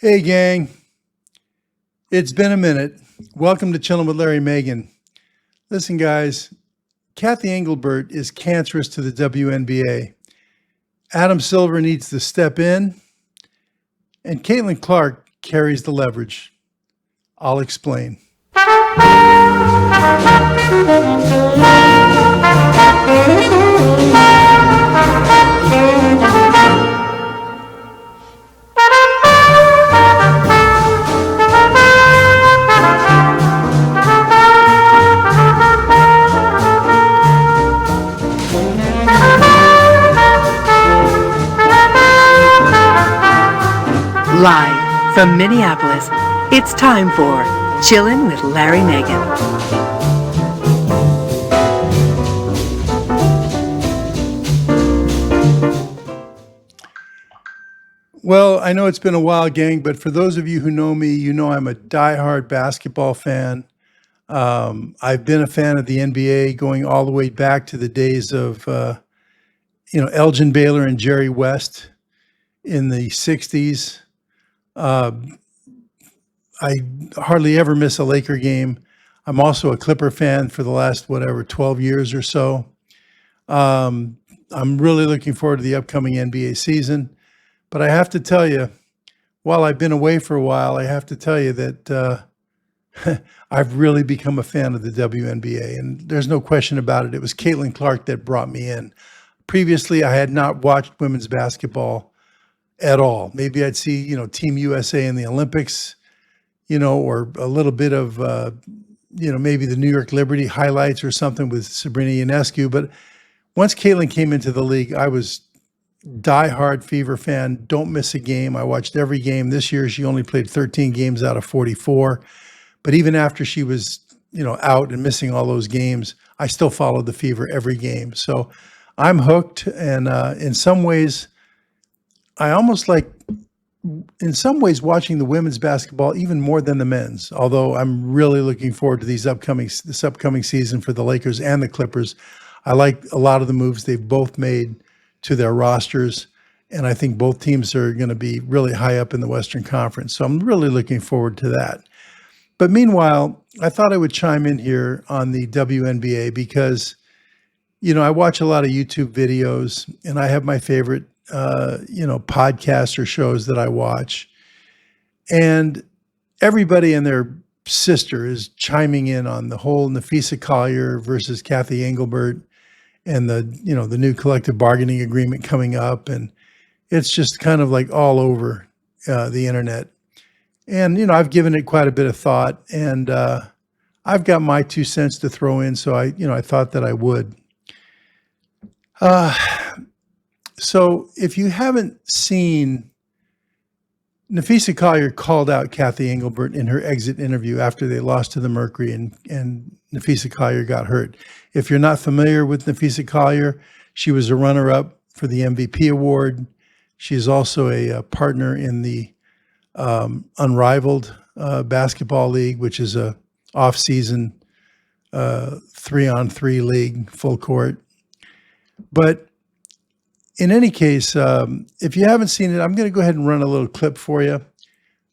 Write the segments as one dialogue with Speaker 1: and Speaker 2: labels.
Speaker 1: Hey, gang. It's been a minute. Welcome to Chillin' with Larry Megan. Listen, guys, Cathy Engelbert is cancerous to the WNBA. Adam Silver needs to step in, and Caitlin Clark carries the leverage. I'll explain.
Speaker 2: Live from Minneapolis, it's time for Chillin' with Larry Megan.
Speaker 1: Well, I know it's been a while, gang, but for those of you who know me, you know I'm a diehard basketball fan. I've been a fan of the NBA going all the way back to the days of, Elgin Baylor and Jerry West in the 60s. I hardly ever miss a Laker game. I'm also a Clipper fan for the last, 12 years or so. I'm really looking forward to the upcoming NBA season. But I have to tell you, while I've been away for a while, I have to tell you that I've really become a fan of the WNBA. And there's no question about it. It was Caitlin Clark that brought me in. Previously, I had not watched women's basketball at all. Maybe I'd see, Team USA in the Olympics, or a little bit of, maybe the New York Liberty highlights or something with Sabrina Ionescu. But once Caitlin came into the league, I was diehard Fever fan. Don't miss a game. I watched every game. This year, she only played 13 games out of 44. But even after she was, out and missing all those games, I still followed the Fever every game. So I'm hooked. And in some ways, I almost like, in some ways, watching the women's basketball even more than the men's. Although I'm really looking forward to this upcoming season for the Lakers and the Clippers. I like a lot of the moves they've both made to their rosters, and I think both teams are going to be really high up in the Western Conference. So I'm really looking forward to that. But meanwhile, I thought I would chime in here on the WNBA because, I watch a lot of YouTube videos, and I have my favorite podcasts or shows that I watch. And everybody and their sister is chiming in on the whole Nafisa Collier versus Cathy Engelbert and the new collective bargaining agreement coming up. And it's just kind of like all over the internet. And, I've given it quite a bit of thought, and I've got my 2 cents to throw in. So I thought that I would. So if you haven't seen, Nafisa Collier called out Cathy Engelbert in her exit interview after they lost to the Mercury and Nafisa Collier got hurt. If you're not familiar with Nafisa Collier, she was a runner-up for the MVP award. She's also a partner in the Unrivaled Basketball League, which is a off-season 3-on-3 league, full court. But in any case, if you haven't seen it, I'm going to go ahead and run a little clip for you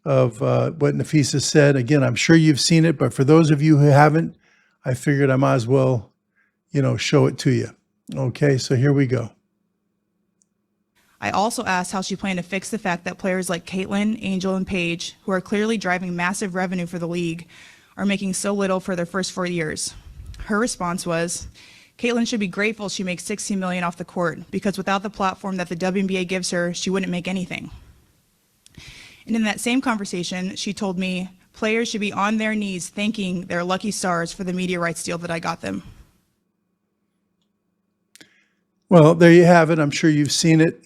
Speaker 1: of what Nafisa said. Again, I'm sure you've seen it, but for those of you who haven't, I figured I might as well, show it to you. Okay, so here we go.
Speaker 3: I also asked how she planned to fix the fact that players like Caitlin, Angel, and Paige, who are clearly driving massive revenue for the league, are making so little for their first 4 years. Her response was, Caitlin should be grateful she makes $16 million off the court, because without the platform that the WNBA gives her, she wouldn't make anything. And in that same conversation, she told me players should be on their knees thanking their lucky stars for the media rights deal that I got them.
Speaker 1: Well, there you have it. I'm sure you've seen it.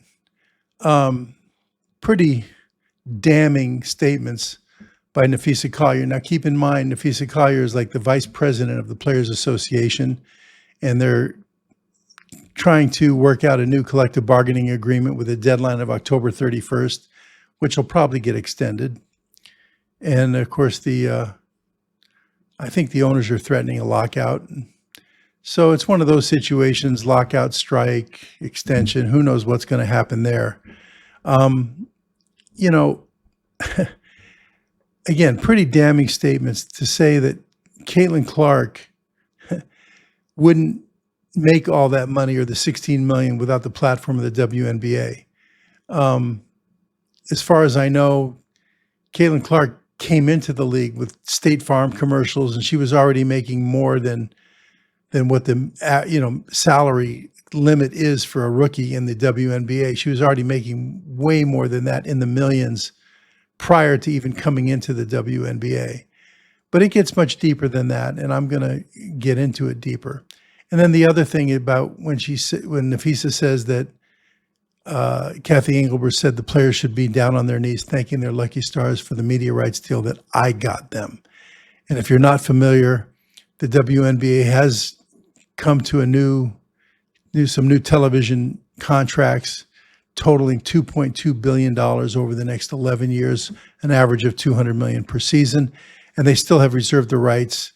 Speaker 1: Pretty damning statements by Nafisa Collier. Now, keep in mind, Nafisa Collier is like the vice president of the Players Association, and they're trying to work out a new collective bargaining agreement with a deadline of October 31st, which will probably get extended. And of course, I think the owners are threatening a lockout. So it's one of those situations, lockout, strike, extension, who knows what's going to happen there. again, pretty damning statements to say that Caitlin Clark wouldn't make all that money or the 16 million without the platform of the WNBA. As far as I know, Caitlin Clark came into the league with State Farm commercials, and she was already making more than what the salary limit is for a rookie in the WNBA. She was already making way more than that, in the millions, prior to even coming into the WNBA. But it gets much deeper than that, and I'm going to get into it deeper. And then the other thing about when Nafisa says that Cathy Engelbert said the players should be down on their knees thanking their lucky stars for the media rights deal that I got them. And if you're not familiar, the WNBA has come to some new television contracts totaling $2.2 billion over the next 11 years, an average of $200 million per season. And they still have reserved the rights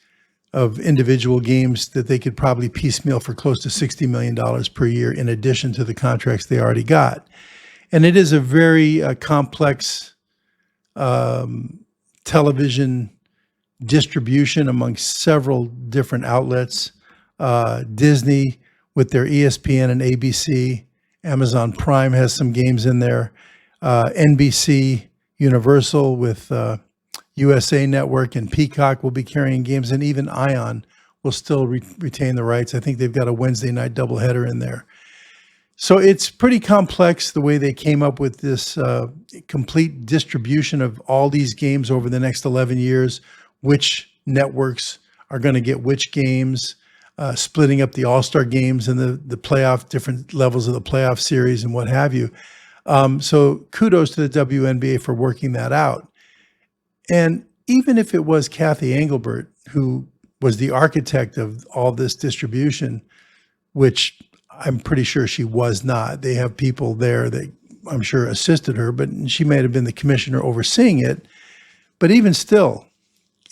Speaker 1: of individual games that they could probably piecemeal for close to $60 million per year in addition to the contracts they already got. And it is a very complex television distribution among several different outlets. Disney with their ESPN and ABC. Amazon Prime has some games in there. NBC Universal with USA Network and Peacock will be carrying games, and even Ion will still retain the rights. I think they've got a Wednesday night doubleheader in there. So it's pretty complex the way they came up with this complete distribution of all these games over the next 11 years, which networks are going to get which games, splitting up the All-Star games and the playoff, different levels of the playoff series and what have you. So kudos to the WNBA for working that out. And even if it was Cathy Engelbert who was the architect of all this distribution, which I'm pretty sure she was not. They have people there that I'm sure assisted her, but she may have been the commissioner overseeing it. But even still,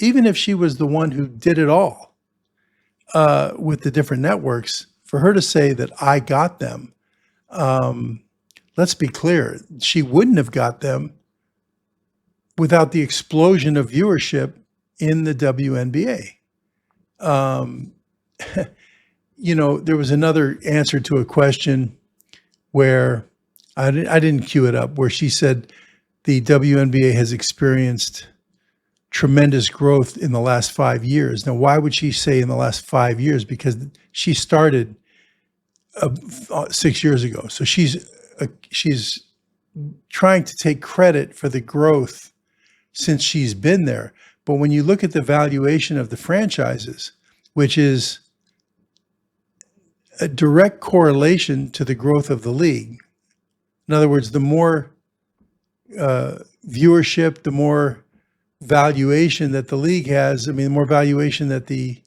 Speaker 1: even if she was the one who did it all with the different networks, for her to say that I got them, let's be clear, she wouldn't have got them without the explosion of viewership in the WNBA. There was another answer to a question where I didn't cue it up, where she said the WNBA has experienced tremendous growth in the last 5 years. Now, why would she say in the last 5 years? Because she started 6 years ago. So she's trying to take credit for the growth since she's been there. But when you look at the valuation of the franchises, which is a direct correlation to the growth of the league. In other words, the more viewership, the more valuation that the league has, the more valuation that the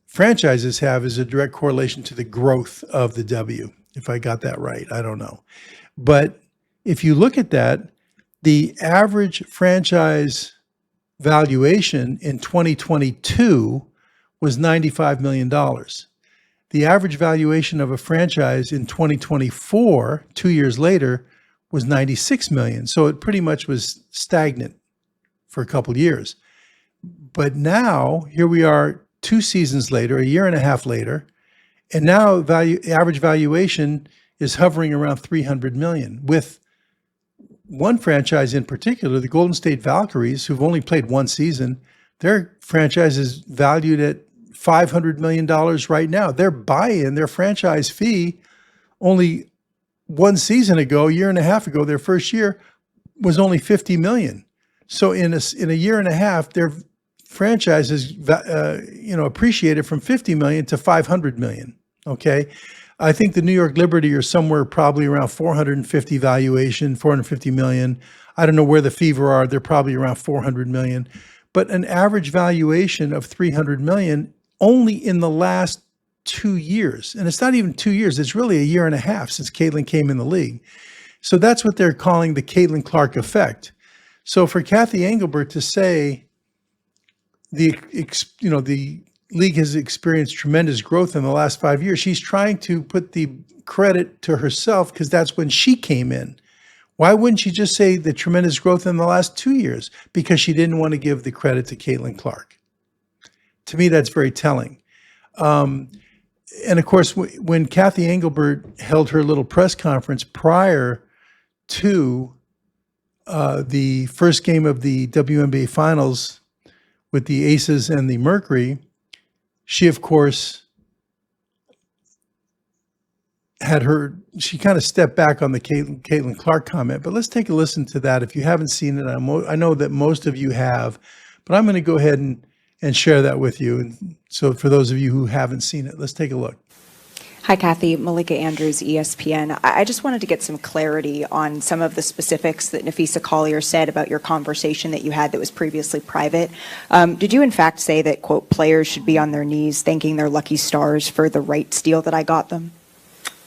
Speaker 1: franchises have is a direct correlation to the growth of the W, if I got that right. I don't know. But if you look at that, the average franchise valuation in 2022 was $95 million. The average valuation of a franchise in 2024, 2 years later, was $96 million. So it pretty much was stagnant for a couple of years. But now, here we are 2 seasons later, a year and a half later, and now average valuation is hovering around $300 million, with one franchise in particular, the Golden State Valkyries, who've only played 1 season, their franchise is valued at $500 million right now. Their buy-in, their franchise fee, only 1 season ago, a year and a half ago, their first year, was only $50 million. So in a year and a half, their franchise is appreciated from $50 million to $500 million. Okay, I think the New York Liberty are somewhere probably around 450 valuation, 450 million. I don't know where the Fever are. They're probably around 400 million. But an average valuation of 300 million only in the last 2 years. And it's not even 2 years. It's really a year and a half since Caitlin came in the league. So that's what they're calling the Caitlin Clark effect. So for Cathy Engelbert to say the league has experienced tremendous growth in the last 5 years, she's trying to put the credit to herself because that's when she came in. Why wouldn't she just say the tremendous growth in the last 2 years? Because she didn't want to give the credit to Caitlin Clark. To me, that's very telling. And of course, when Cathy Engelbert held her little press conference prior to the first game of the WNBA finals with the Aces and the Mercury, she, of course, she kind of stepped back on the Caitlin Clark comment. But let's take a listen to that. If you haven't seen it, I know that most of you have, but I'm going to go ahead and share that with you. And so for those of you who haven't seen it, let's take a look.
Speaker 4: Hi, Cathy. Malika Andrews, ESPN. I just wanted to get some clarity on some of the specifics that Napheesa Collier said about your conversation that you had that was previously private. Did you in fact say that, quote, players should be on their knees thanking their lucky stars for the rights deal that I got them?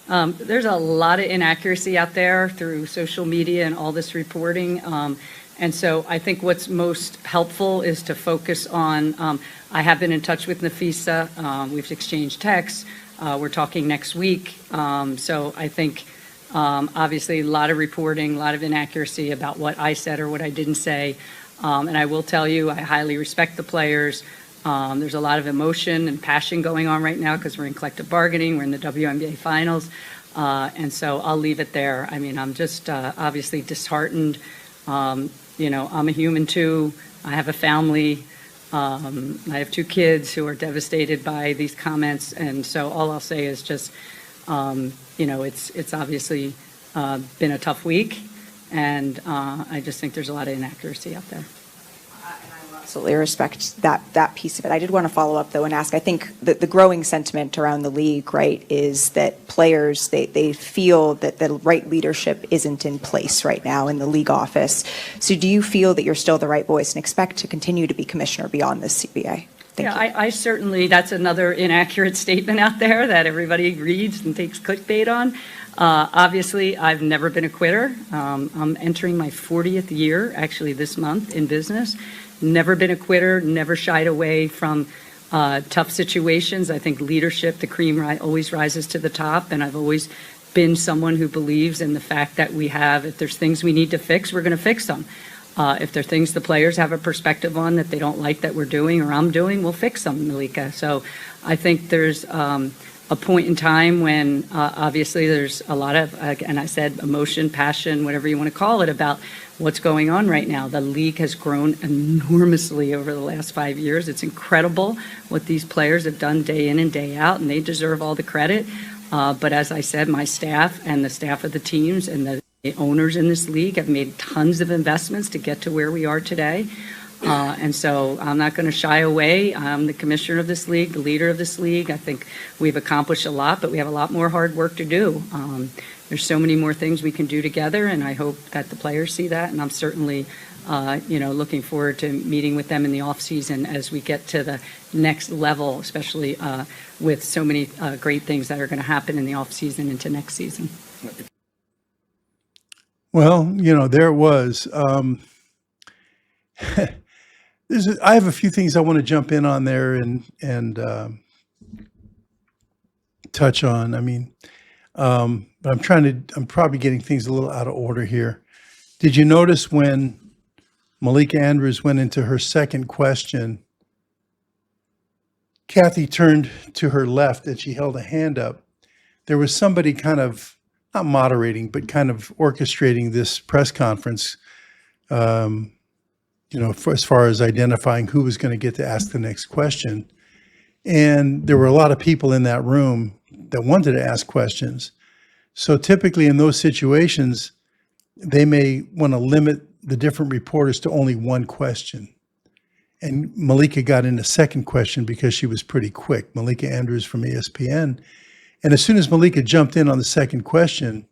Speaker 5: There's a lot of inaccuracy out there through social media and all this reporting. And so I think what's most helpful is to focus on, I have been in touch with Napheesa. We've exchanged texts. We're talking next week. So I think obviously a lot of reporting, a lot of inaccuracy about what I said or what I didn't say. And I will tell you, I highly respect the players. There's a lot of emotion and passion going on right now because we're in collective bargaining. We're in the WNBA finals. And so I'll leave it there. I mean, I'm just obviously disheartened. You know, I'm a human too. I have a family. I have 2 kids who are devastated by these comments. And so all I'll say is just, you know, it's obviously been a tough week. And I just think there's a lot of inaccuracy out there.
Speaker 4: Absolutely respect that piece of it. I did want to follow up, though, and ask, I think that the growing sentiment around the league, right, is that players, they feel that the right leadership isn't in place right now in the league office. So do you feel that you're still the right voice and expect to continue to be commissioner beyond this CBA? Thank you.
Speaker 5: I certainly, that's another inaccurate statement out there that everybody reads and takes clickbait on. Obviously, I've never been a quitter. I'm entering my 40th year, actually, this month in business. Never been a quitter, never shied away from tough situations. I think leadership, the cream always rises to the top, and I've always been someone who believes in the fact that we have, if there's things we need to fix, we're going to fix them. If there are things the players have a perspective on that they don't like that we're doing or I'm doing, we'll fix them, Malika. So I think there's a point in time when obviously there's a lot of, and I said emotion, passion, whatever you want to call it, about what's going on right now. The league has grown enormously over the last 5 years. It's incredible what these players have done day in and day out, and they deserve all the credit. But as I said, my staff and the staff of the teams and the owners in this league have made tons of investments to get to where we are today. And so I'm not going to shy away. I'm the commissioner of this league, the leader of this league. I think we've accomplished a lot, but we have a lot more hard work to do. There's so many more things we can do together, and I hope that the players see that. And I'm certainly, looking forward to meeting with them in the off season as we get to the next level, especially with so many great things that are going to happen in the off season into next season.
Speaker 1: Well, there it was. I have a few things I want to jump in on there and touch on. I mean, I'm probably getting things a little out of order here. Did you notice when Malika Andrews went into her second question, Cathy turned to her left and she held a hand up? There was somebody kind of, not moderating, but kind of orchestrating this press conference, as far as identifying who was going to get to ask the next question. And there were a lot of people in that room that wanted to ask questions. So typically in those situations, they may want to limit the different reporters to only one question. And Malika got in a second question because she was pretty quick. Malika Andrews from ESPN. And as soon as Malika jumped in on the second question,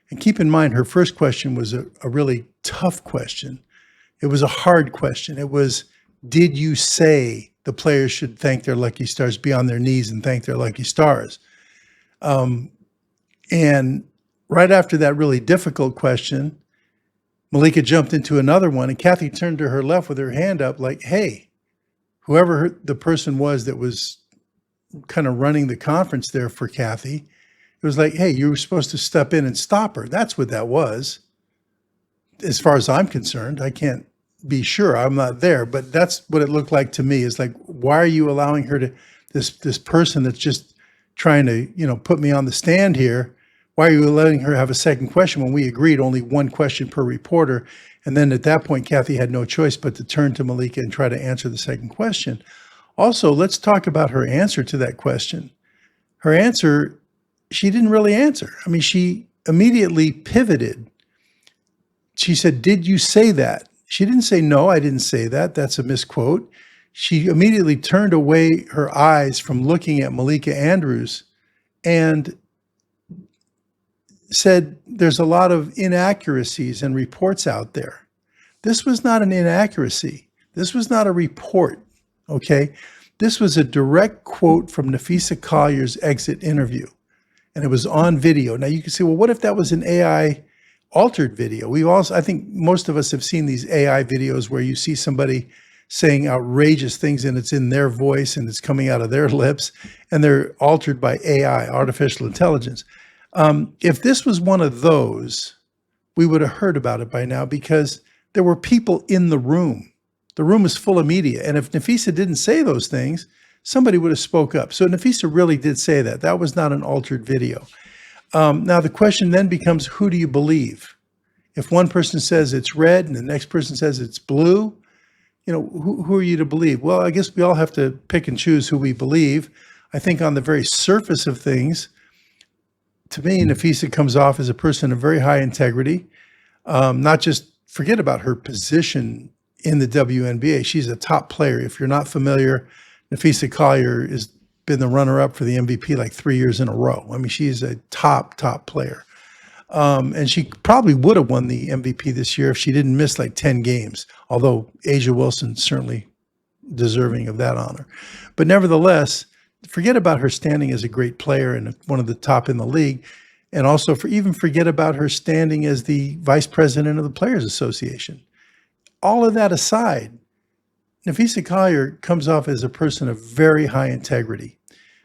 Speaker 1: and keep in mind, her first question was a really tough question. It was a hard question. It was, did you say the players should thank their lucky stars, be on their knees and thank their lucky stars? And right after that really difficult question, Malika jumped into another one, and Cathy turned to her left with her hand up like, hey, whoever the person was that was kind of running the conference there for Cathy, it was like, hey, you were supposed to step in and stop her. That's what that was. as far as I'm concerned. I can't be sure. I'm not there, but that's what it looked like to me. Is like, why are you allowing her to, this person that's just trying to, put me on the stand here? Why are you letting her have a second question when we agreed only one question per reporter? And then at that point, Cathy had no choice but to turn to Malika and try to answer the second question. Also, let's talk about her answer to that question. Her answer, she didn't really answer. I mean, she immediately pivoted. She said, "Did you say that?" She didn't say, "No, I didn't say that. That's a misquote." She immediately turned away her eyes from looking at Malika Andrews and said, "There's a lot of inaccuracies and reports out there." This was not an inaccuracy. This was not a report, okay? This was a direct quote from Nafisa Collier's exit interview, and it was on video. Now you can say, well, what if that was an AI altered video? I think most of us have seen these AI videos where you see somebody saying outrageous things and it's in their voice and it's coming out of their lips and they're altered by AI, artificial intelligence. If this was one of those, we would have heard about it by now because there were people in the room. The room is full of media. And if Nafisa didn't say those things, somebody would have spoke up. So Nafisa really did say that. That was not an altered video. Now the question then becomes, who do you believe? If one person says it's red and the next person says it's blue, who are you to believe? Well, I guess we all have to pick and choose who we believe. I think on the very surface of things, to me, Nafisa comes off as a person of very high integrity. Not just forget about her position in the WNBA. She's a top player. If you're not familiar, Nafisa Collier has been the runner-up for the MVP like 3 years in a row. I mean, she's a top player. And she probably would have won the MVP this year if she didn't miss like 10 games, although Asia Wilson's certainly deserving of that honor. But nevertheless, forget about her standing as a great player and one of the top in the league, and also forget about her standing as the vice president of the Players Association. All of that aside, Nafisa Collier comes off as a person of very high integrity.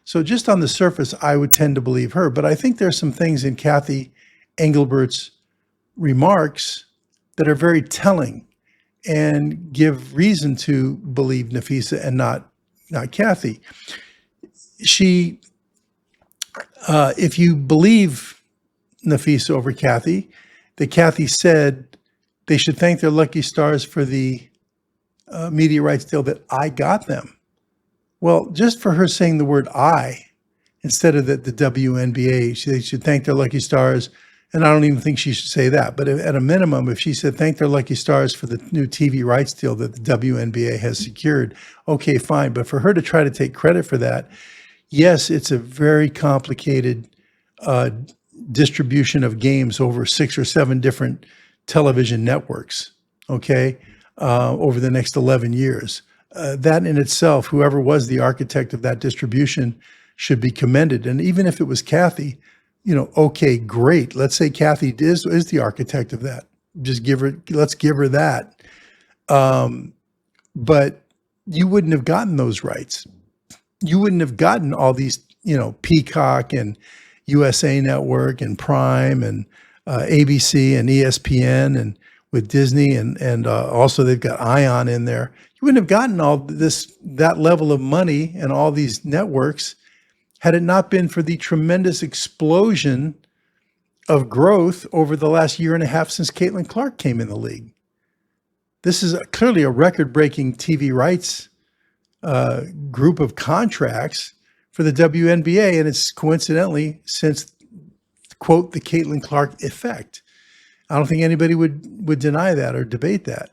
Speaker 1: So just on the surface, I would tend to believe her, but I think there's some things in Cathy Engelbert's remarks that are very telling and give reason to believe Nafisa and not Cathy. She, if you believe Nafisa over Cathy, that Cathy said they should thank their lucky stars for the media rights deal that I got them. Well, just for her saying the word I instead of the WNBA, they should thank their lucky stars. And I don't even think she should say that. But at a minimum, if she said, thank their lucky stars for the new TV rights deal that the WNBA has secured, okay, fine. But for her to try to take credit for that, yes, it's a very complicated distribution of games over 6 or 7 different television networks, okay, over the next 11 years. That in itself, whoever was the architect of that distribution should be commended. And even if it was Cathy, okay, great. Let's say Cathy is the architect of that. Let's give her that. But you wouldn't have gotten those rights. You wouldn't have gotten all these, Peacock and USA Network and Prime and ABC and ESPN and with Disney and also they've got Ion in there. You wouldn't have gotten all that level of money and all these networks had it not been for the tremendous explosion of growth over the last year and a half since Caitlin Clark came in the league. This is clearly a record-breaking TV rights group of contracts for the WNBA, and it's coincidentally since, quote, the Caitlin Clark effect. I don't think anybody would deny that or debate that.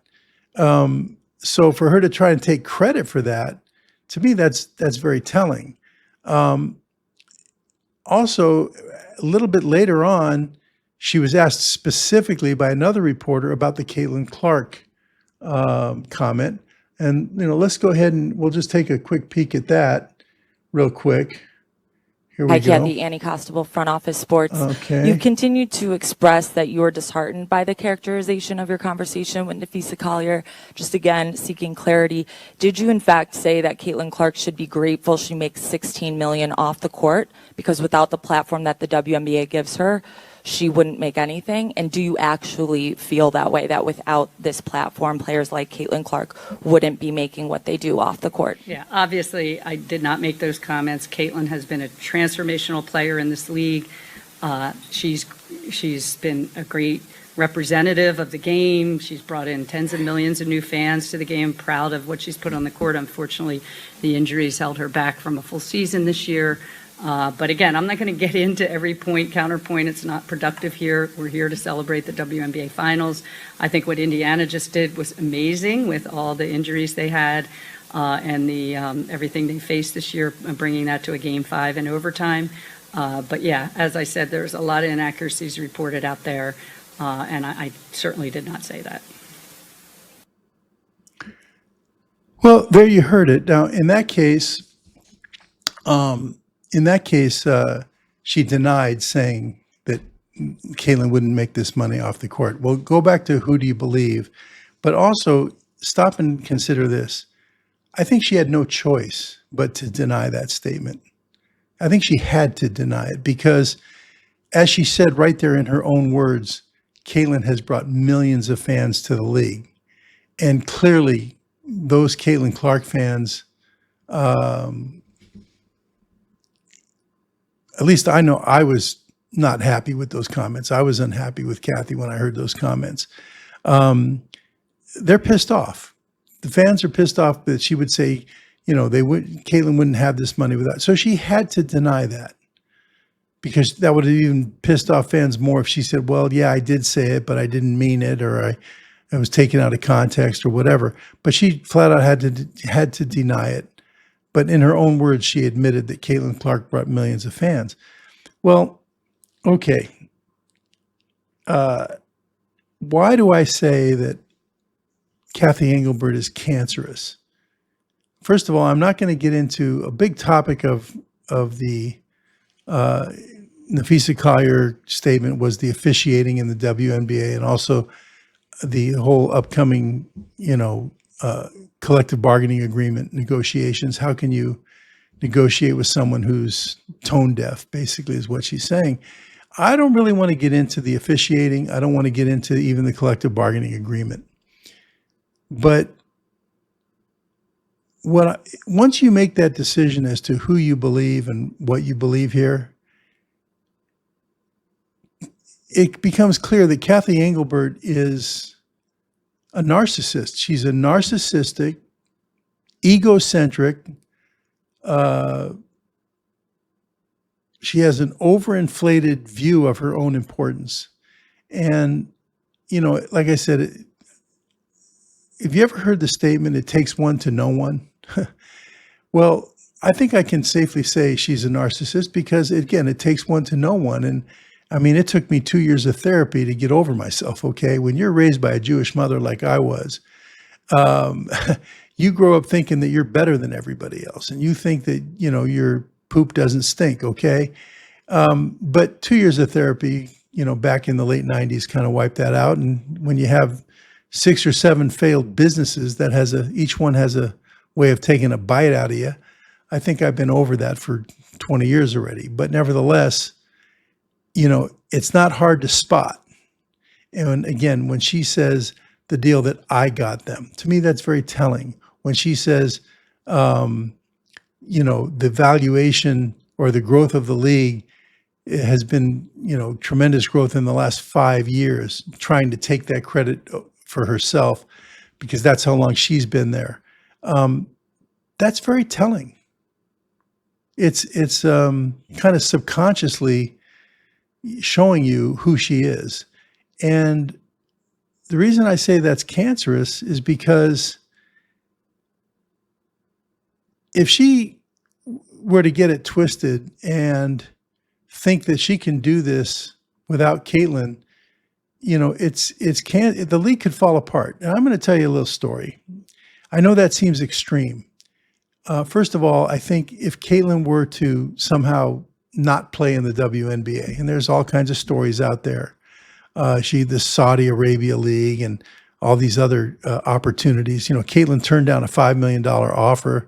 Speaker 1: So for her to try and take credit for that, to me, that's very telling. Also, a little bit later on, she was asked specifically by another reporter about the Caitlin Clark comment. And, let's go ahead and we'll just take a quick peek at that real quick. Here we
Speaker 6: Hi,
Speaker 1: go.
Speaker 6: Cathy, Annie Costable, Front Office Sports.
Speaker 1: Okay.
Speaker 6: You've continued to express that you are disheartened by the characterization of your conversation with Nafisa Collier. Just again, seeking clarity. Did you in fact say that Caitlin Clark should be grateful she makes $16 million off the court because without the platform that the WNBA gives her, she wouldn't make anything? And do you actually feel that way, that without this platform, players like Caitlin Clark wouldn't be making what they do off the court?
Speaker 5: Yeah, obviously, I did not make those comments. Caitlin has been a transformational player in this league. She's been a great representative of the game. She's brought in tens of millions of new fans to the game, proud of what she's put on the court. Unfortunately, the injuries held her back from a full season this year. But again, I'm not going to get into every point, counterpoint. It's not productive here. We're here to celebrate the WNBA finals. I think what Indiana just did was amazing with all the injuries they had and the everything they faced this year, bringing that to a Game 5 in overtime. But yeah, as I said, there's a lot of inaccuracies reported out there, and I certainly did not say that.
Speaker 1: Well, there you heard it. Now, in that case, she denied saying that Caitlin wouldn't make this money off the court. Well, go back to who do you believe, but also stop and consider this. I think she had no choice but to deny that statement. I think she had to deny it because, as she said right there in her own words, Caitlin has brought millions of fans to the league. And clearly, those Caitlin Clark fans, at least I know I was not happy with those comments. I was unhappy with Cathy when I heard those comments. They're pissed off. The fans are pissed off that she would say, Caitlin wouldn't have this money without. So she had to deny that because that would have even pissed off fans more if she said, well, yeah, I did say it, but I didn't mean it, or I was taken out of context or whatever. But she flat out had to deny it. But in her own words, she admitted that Caitlin Clark brought millions of fans. Well, okay. Why do I say that Cathy Engelbert is cancerous? First of all, I'm not going to get into a big topic of the Nafisa Collier statement was the officiating in the WNBA and also the whole upcoming, collective bargaining agreement negotiations. How can you negotiate with someone who's tone deaf, basically, is what she's saying. I don't really want to get into the officiating. I don't want to get into even the collective bargaining agreement. But once you make that decision as to who you believe and what you believe here, it becomes clear that Cathy Engelbert is a narcissist. She's a narcissistic, egocentric. She has an overinflated view of her own importance. And, like I said, have you ever heard the statement, it takes one to know one? Well, I think I can safely say she's a narcissist because, again, it takes one to know one. And I mean, it took me 2 years of therapy to get over myself, okay? When you're raised by a Jewish mother like I was, you grow up thinking that you're better than everybody else. And you think that, your poop doesn't stink, okay? But 2 years of therapy, back in the late 90s kind of wiped that out. And when you have 6 or 7 failed businesses that each one has a way of taking a bite out of you, I think I've been over that for 20 years already. But nevertheless, it's not hard to spot. And again, when she says the deal that I got them, to me, that's very telling. When she says, the valuation or the growth of the league has been, tremendous growth in the last 5 years, trying to take that credit for herself because that's how long she's been there. That's very telling. It's kind of subconsciously showing you who she is. And the reason I say that's cancerous is because if she were to get it twisted and think that she can do this without Caitlin, the league could fall apart. And I'm going to tell you a little story. I know that seems extreme. First of all, I think if Caitlin were to somehow not play in the WNBA, and there's all kinds of stories out there, the Saudi Arabia League and all these other opportunities. Caitlin turned down a $5 million offer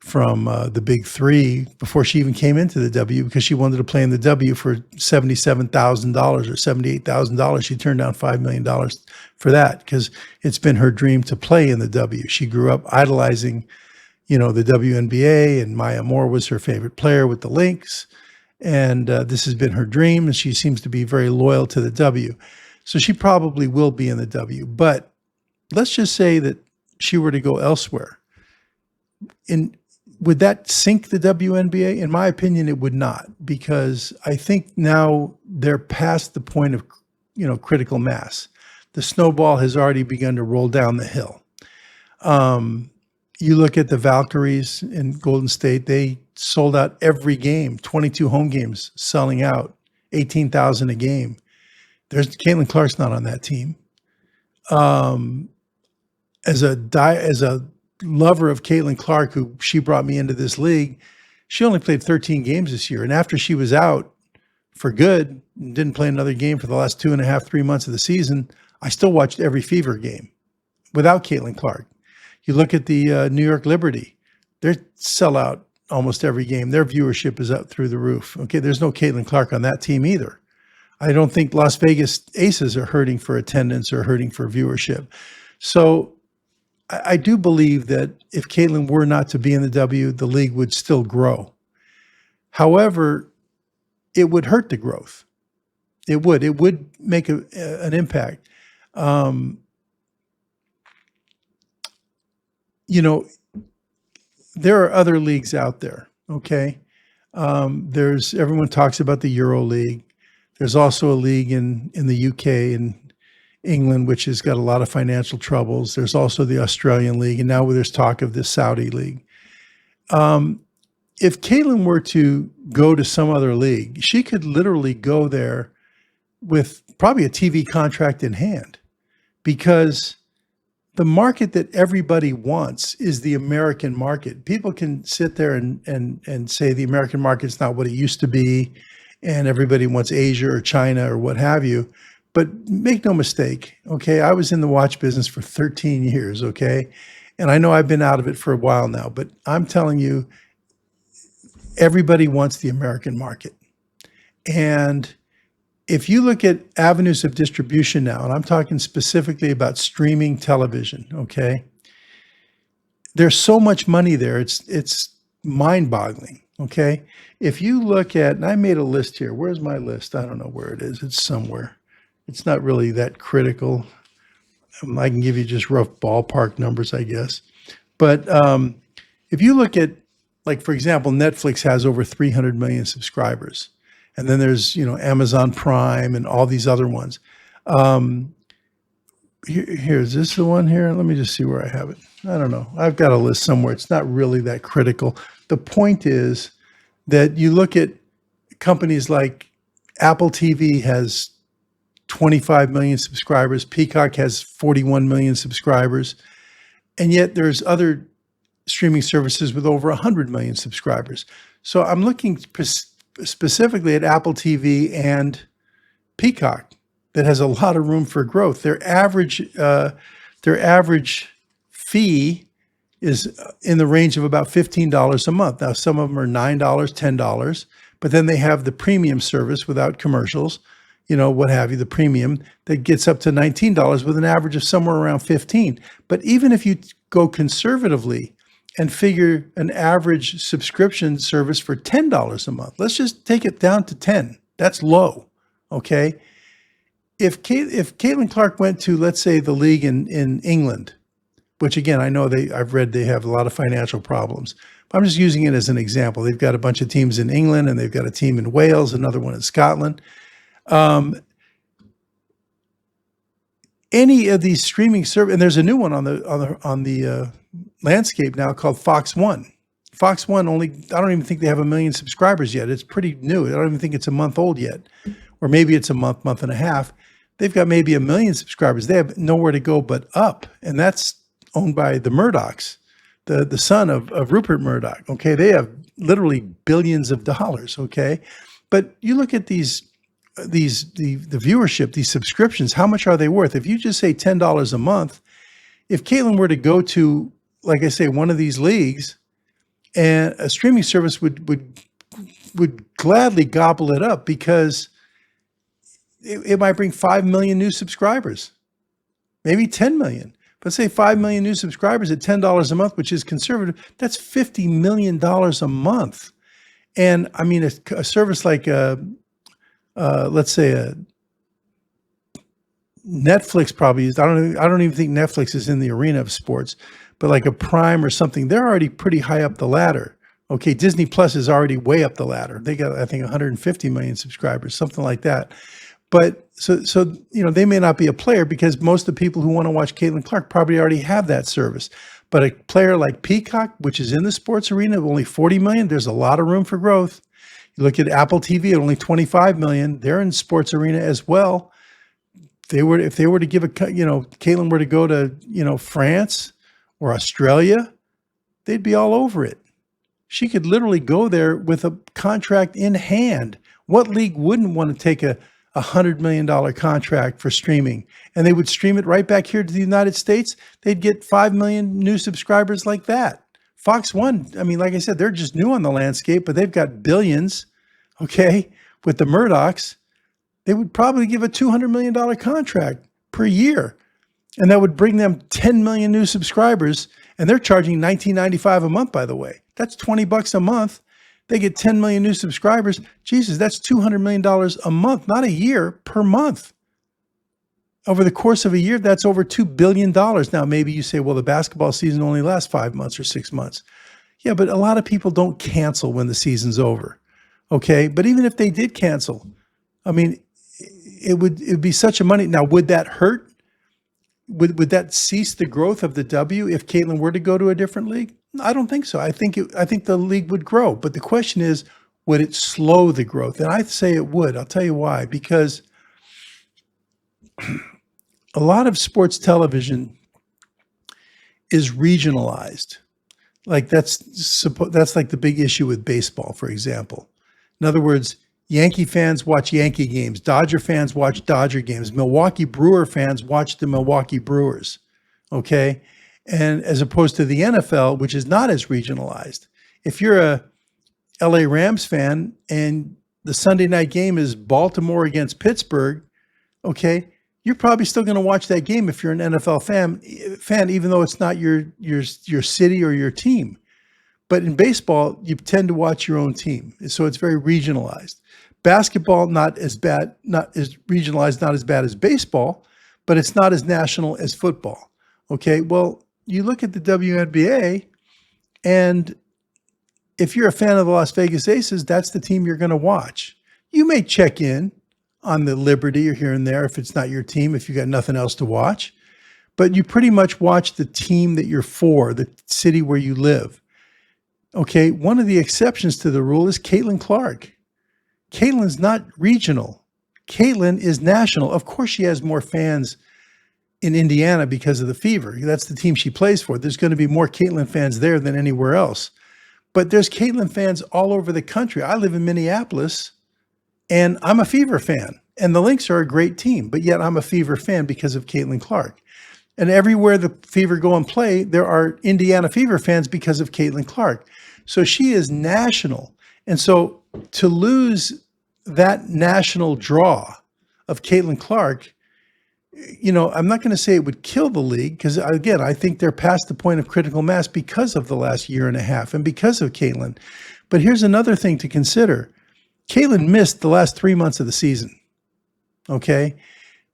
Speaker 1: from the big three before she even came into the W, because she wanted to play in the W for $77,000 or $78,000. She turned down $5 million for that because it's been her dream to play in the W. She grew up idolizing, the WNBA, and Maya Moore was her favorite player with the Lynx. And this has been her dream, and she seems to be very loyal to the W. So she probably will be in the W. But let's just say that she were to go elsewhere. Would that sink the WNBA? In my opinion, it would not, because I think now they're past the point of, critical mass. The snowball has already begun to roll down the hill. You look at the Valkyries in Golden State, they sold out every game, 22 home games selling out, 18,000 a game. Caitlin Clark's not on that team. As a lover of Caitlin Clark, who she brought me into this league, she only played 13 games this year. And after she was out for good and didn't play another game for the last 2.5, 3 months of the season, I still watched every Fever game without Caitlin Clark. You look at the New York Liberty, they sell out almost every game. Their viewership is up through the roof. Okay, there's no Caitlin Clark on that team either. I don't think Las Vegas Aces are hurting for attendance or hurting for viewership. So I do believe that if Caitlin were not to be in the W, the league would still grow. However, it would hurt the growth. It would make an impact. There are other leagues out there, okay? Everyone talks about the Euro League. There's also a league in the UK and England, which has got a lot of financial troubles. There's also the Australian League, and now there's talk of the Saudi League. If Caitlin were to go to some other league, she could literally go there with probably a TV contract in hand, because the market that everybody wants is the American market. People can sit there and say the American market's not what it used to be, and everybody wants Asia or China or what have you. But make no mistake, okay, I was in the watch business for 13 years, okay? And I know I've been out of it for a while now, but I'm telling you, everybody wants the American market. And if you look at avenues of distribution now, and I'm talking specifically about streaming television, okay, there's so much money there, it's mind-boggling, okay? If you look at, and I made a list here. Where's my list? I don't know where it is. It's somewhere. It's not really that critical. I can give you just rough ballpark numbers, I guess. But if you look at, like, for example, Netflix has over 300 million subscribers. And then there's, Amazon Prime and all these other ones. Is this the one here? Let me just see where I have it. I don't know. I've got a list somewhere. It's not really that critical. The point is that you look at companies like Apple TV has 25 million subscribers. Peacock has 41 million subscribers. And yet there's other streaming services with over 100 million subscribers. So I'm looking specifically at Apple TV and Peacock that has a lot of room for growth. Their average fee is in the range of about $15 a month. Now, some of them are $9, $10, but then they have the premium service without commercials, what have you, the premium that gets up to $19 with an average of somewhere around 15. But even if you go conservatively and figure an average subscription service for $10 a month, let's just take it down to 10. That's low, okay? If Caitlin Clark went to, let's say, the league in England, which again, I know I've read they have a lot of financial problems. But I'm just using it as an example. They've got a bunch of teams in England, and they've got a team in Wales, another one in Scotland. Any of these streaming service, and there's a new one on the landscape now called Fox One. Fox One I don't even think they have 1 million subscribers yet. It's pretty new. I don't even think it's a month old yet, or maybe it's a month and a half. They've got maybe 1 million subscribers. They have nowhere to go but up, and that's owned by the Murdochs, the son of Rupert Murdoch. Okay, they have literally billions of dollars. Okay, but you look at the viewership, these subscriptions. How much are they worth? If you just say $10 a month, if Caitlin were to go to, like I say, one of these leagues, and a streaming service would gladly gobble it up because it might bring 5 million new subscribers, maybe 10 million. But say 5 million new subscribers at $10 a month, which is conservative, that's $50 million a month. And I mean, a service like, let's say a Netflix probably is, I don't even think Netflix is in the arena of sports, but like a Prime or something, they're already pretty high up the ladder. Okay, Disney Plus is already way up the ladder. They got, I think, 150 million subscribers, something like that. But so they may not be a player because most of the people who want to watch Caitlin Clark probably already have that service. But a player like Peacock, which is in the sports arena, of only 40 million, there's a lot of room for growth. You look at Apple TV at only 25 million, they're in sports arena as well. If they were to give Caitlin were to go to, France or Australia, they'd be all over it. She could literally go there with a contract in hand. What league wouldn't want to take a $100 million contract for streaming? And they would stream it right back here to the United States. They'd get 5 million new subscribers like that. Fox One, I mean, like I said, they're just new on the landscape, but they've got billions, okay, with the Murdochs. They would probably give a $200 million contract per year. And that would bring them 10 million new subscribers. And they're charging $19.95 a month, by the way. That's $20 a month. They get 10 million new subscribers. Jesus, that's $200 million a month, not a year, per month. Over the course of a year, that's over $2 billion. Now, maybe you say, well, the basketball season only lasts 5 months or 6 months. Yeah, but a lot of people don't cancel when the season's over. Okay, but even if they did cancel, I mean, it'd be such a money. Now, would that hurt? Would that cease the growth of the W if Caitlin were to go to a different league? I don't think so. I think the league would grow. But the question is, would it slow the growth? And I'd say it would. I'll tell you why. Because a lot of sports television is regionalized. Like that's like the big issue with baseball, for example. In other words, Yankee fans watch Yankee games. Dodger fans watch Dodger games. Milwaukee Brewer fans watch the Milwaukee Brewers. Okay? And as opposed to the NFL, which is not as regionalized. If you're a LA Rams fan and the Sunday night game is Baltimore against Pittsburgh, okay, you're probably still going to watch that game if you're an NFL fan, even though it's not your city or your team. But in baseball, you tend to watch your own team. So it's very regionalized. Basketball, not as bad, not as regionalized, not as bad as baseball, but it's not as national as football. Okay, well, you look at the WNBA, and if you're a fan of the Las Vegas Aces, that's the team you're going to watch. You may check in on the Liberty or here and there if it's not your team, if you got nothing else to watch, but you pretty much watch the team that you're for, the city where you live. Okay, one of the exceptions to the rule is Caitlin Clark. Caitlin's not regional. Caitlin is national. Of course, she has more fans in Indiana because of the Fever. That's the team she plays for. There's going to be more Caitlin fans there than anywhere else. But there's Caitlin fans all over the country. I live in Minneapolis, and I'm a Fever fan. And the Lynx are a great team, but yet I'm a Fever fan because of Caitlin Clark. And everywhere the Fever go and play, there are Indiana Fever fans because of Caitlin Clark. So she is national. And so to lose that national draw of Caitlin Clark, I'm not going to say it would kill the league because, again, I think they're past the point of critical mass because of the last year and a half and because of Caitlin. But here's another thing to consider. Caitlin missed the last 3 months of the season, okay?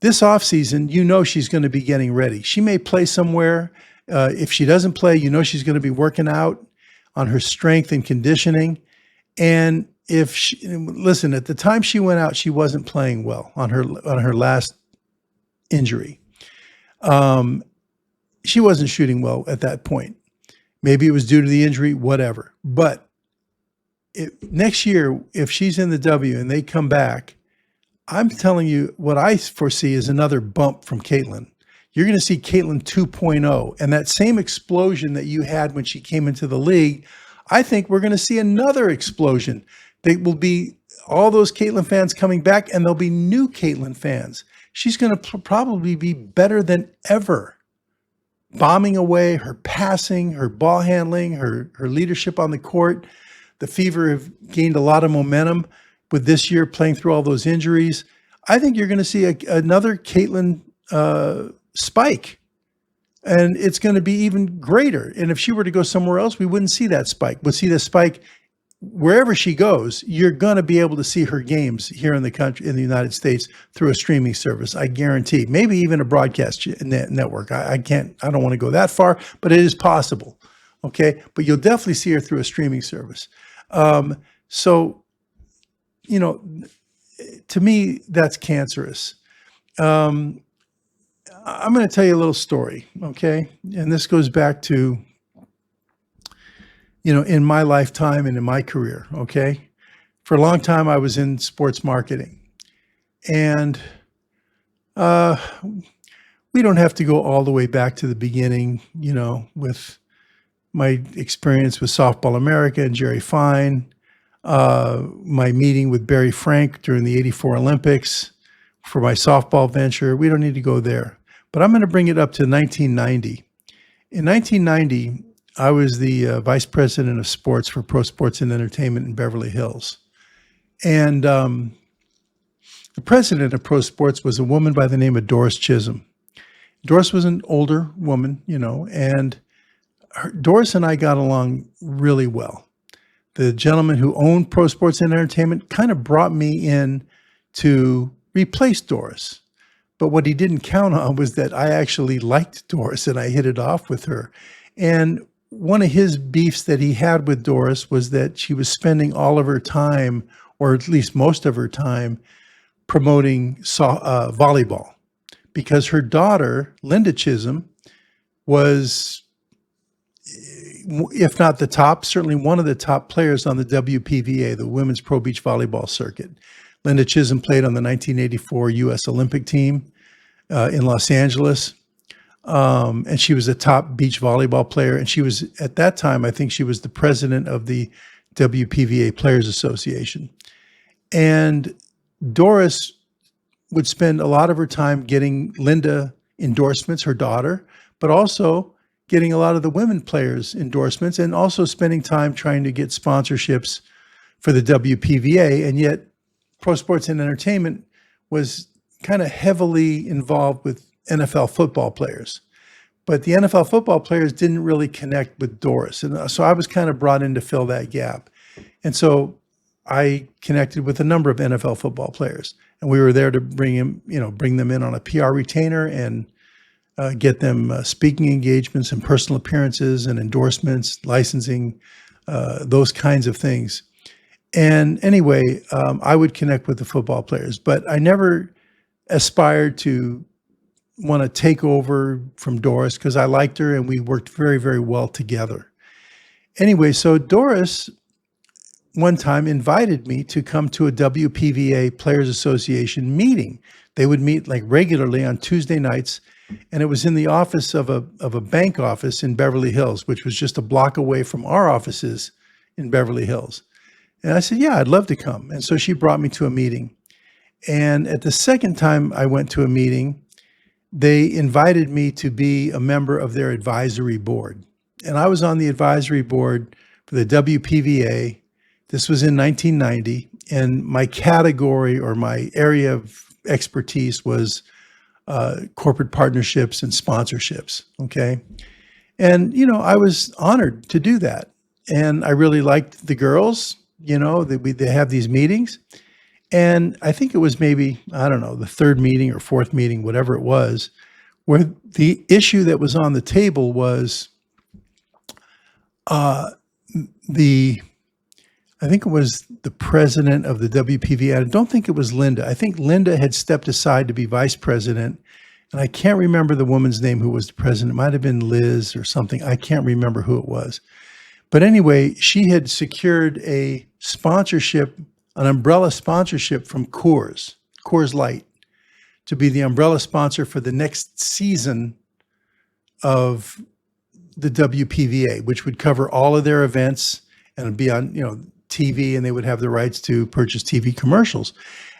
Speaker 1: This offseason, she's going to be getting ready. She may play somewhere. If she doesn't play, she's going to be working out on her strength and conditioning. And listen, at the time she went out, she wasn't playing well on her last injury. She wasn't shooting well at that point. Maybe it was due to the injury, whatever. But next year, if she's in the W and they come back, I'm telling you what I foresee is another bump from Caitlin. You're going to see Caitlin 2.0, and that same explosion that you had when she came into the league, I think we're going to see another explosion. They will be all those Caitlin fans coming back, and there'll be new Caitlin fans. She's going to probably be better than ever. bombing away, her passing, her ball handling, her leadership on the court. The Fever have gained a lot of momentum with this year playing through all those injuries. I think you're going to see another Caitlin spike, and it's going to be even greater. And if she were to go somewhere else, we wouldn't see that spike. We'll see the spike wherever she goes. You're going to be able to see her games here in the country, in the United States, through a streaming service. I guarantee. Maybe even a broadcast network. I don't want to go that far, but it is possible. Okay, but you'll definitely see her through a streaming service. So, you know, to me, that's cancerous. I'm going to tell you a little story, okay? And this goes back to, you know, in my lifetime and in my career, okay? For a long time, I was in sports marketing. And we don't have to go all the way back to the beginning, you know, with my experience with Softball America and Jerry Fine, my meeting with Barry Frank during the '84 Olympics for my softball venture. We don't need to go there. But I'm going to bring it up to 1990. In 1990, I was the vice president of sports for Pro Sports and Entertainment in Beverly Hills. And the president of Pro Sports was a woman by the name of Doris Chisholm. Doris was an older woman, you know, and Doris and I got along really well. The gentleman who owned Pro Sports and Entertainment kind of brought me in to replace Doris. But what he didn't count on was that I actually liked Doris and I hit it off with her. And one of his beefs that he had with Doris was that she was spending all of her time, or at least most of her time, promoting volleyball, because her daughter, Linda Chisholm, was, if not the top, certainly one of the top players on the WPVA, the Women's Pro Beach Volleyball Circuit. Linda Chisholm played on the 1984 U.S. Olympic team in Los Angeles. And she was a top beach volleyball player. And she was, at that time, I think she was the president of the WPVA Players Association. And Doris would spend a lot of her time getting Linda endorsements, her daughter, but also getting a lot of the women players endorsements, and also spending time trying to get sponsorships for the WPVA. And yet Pro Sports and Entertainment was kind of heavily involved with NFL football players. But the NFL football players didn't really connect with Doris. And so I was kind of brought in to fill that gap. And so I connected with a number of NFL football players, and we were there to bring them in on a PR retainer and get them speaking engagements and personal appearances and endorsements, licensing, those kinds of things. And anyway, I would connect with the football players, but I never aspired to want to take over from Doris because I liked her and we worked very, very well together. Anyway, so Doris one time invited me to come to a WPVA Players Association meeting. They would meet like regularly on Tuesday nights, and it was in the office of a bank office in Beverly Hills, which was just a block away from our offices in Beverly Hills. And I said, yeah, I'd love to come. And so she brought me to a meeting. And at the second time I went to a meeting, they invited me to be a member of their advisory board. And I was on the advisory board for the WPVA. This was in 1990. And my category or my area of expertise was corporate partnerships and sponsorships, okay? And, you know, I was honored to do that. And I really liked the girls, you know, they have these meetings. And I think it was maybe, I don't know, the third meeting or fourth meeting, whatever it was, where the issue that was on the table was I think it was the president of the WPV. I don't think it was Linda. I think Linda had stepped aside to be vice president. And I can't remember the woman's name who was the president. It might have been Liz or something. I can't remember who it was. But anyway, she had secured a sponsorship, an umbrella sponsorship from Coors Light, to be the umbrella sponsor for the next season of the WPVA, which would cover all of their events and it'd be on, you know, TV, and they would have the rights to purchase TV commercials.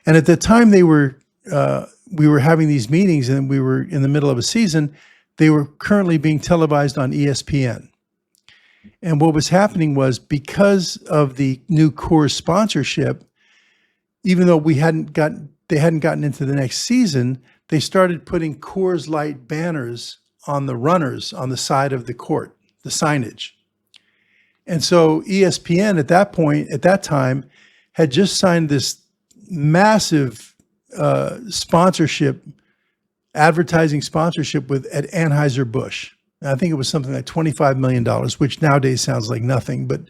Speaker 1: And at the time we were having these meetings and we were in the middle of a season, They were currently being televised on ESPN. And what was happening was, because of the new Coors sponsorship, even though they hadn't gotten into the next season, they started putting Coors Light banners on the runners on the side of the court, the signage. And so ESPN at that time, had just signed this massive advertising sponsorship at Anheuser-Busch. I think it was something like $25 million, which nowadays sounds like nothing. But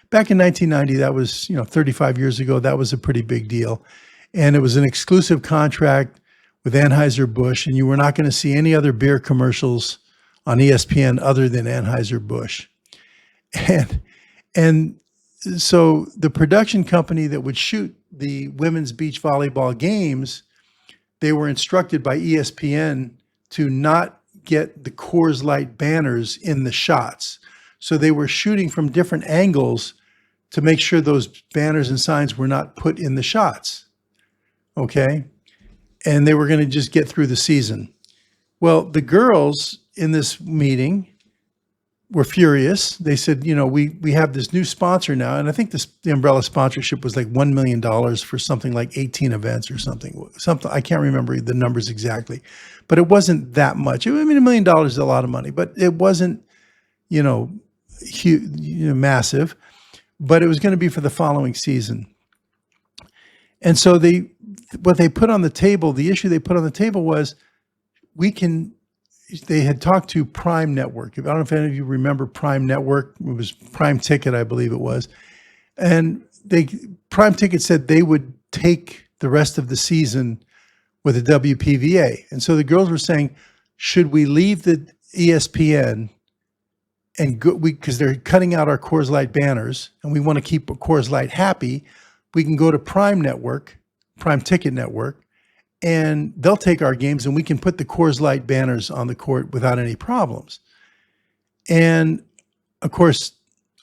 Speaker 1: back in 1990, that was, 35 years ago, that was a pretty big deal. And it was an exclusive contract with Anheuser-Busch, and you were not going to see any other beer commercials on ESPN other than Anheuser-Busch. And so the production company that would shoot the women's beach volleyball games, they were instructed by ESPN to not get the Coors Light banners in the shots. So they were shooting from different angles to make sure those banners and signs were not put in the shots. Okay? And they were going to just get through the season. Well, the girls in this meeting were furious. They said, we have this new sponsor now. And I think the umbrella sponsorship was like $1 million for something like 18 events or something. I can't remember the numbers exactly, but it wasn't that much. $1 million is a lot of money, but it wasn't, huge, massive, but it was going to be for the following season. And so the issue they put on the table was, they had talked to Prime Network. I don't know if any of you remember Prime Network. It was Prime Ticket, I believe it was. And Prime Ticket said they would take the rest of the season with the WPVA. And so the girls were saying, should we leave the ESPN and go, because they're cutting out our Coors Light banners and we want to keep Coors Light happy, we can go to Prime Network, Prime Ticket Network, and they'll take our games and we can put the Coors Light banners on the court without any problems. And of course,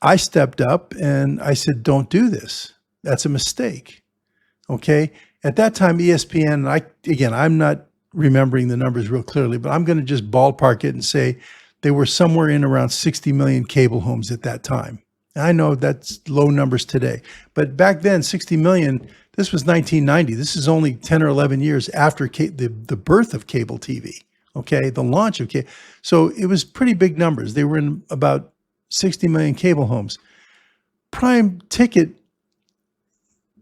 Speaker 1: I stepped up and I said, don't do this. That's a mistake. Okay. At that time, ESPN, I'm not remembering the numbers real clearly, but I'm going to just ballpark it and say they were somewhere in around 60 million cable homes at that time. And I know that's low numbers today, but back then, 60 million, this was 1990. This is only 10 or 11 years after the birth of cable TV, okay, the launch of cable. So it was pretty big numbers. They were in about 60 million cable homes. Prime Ticket,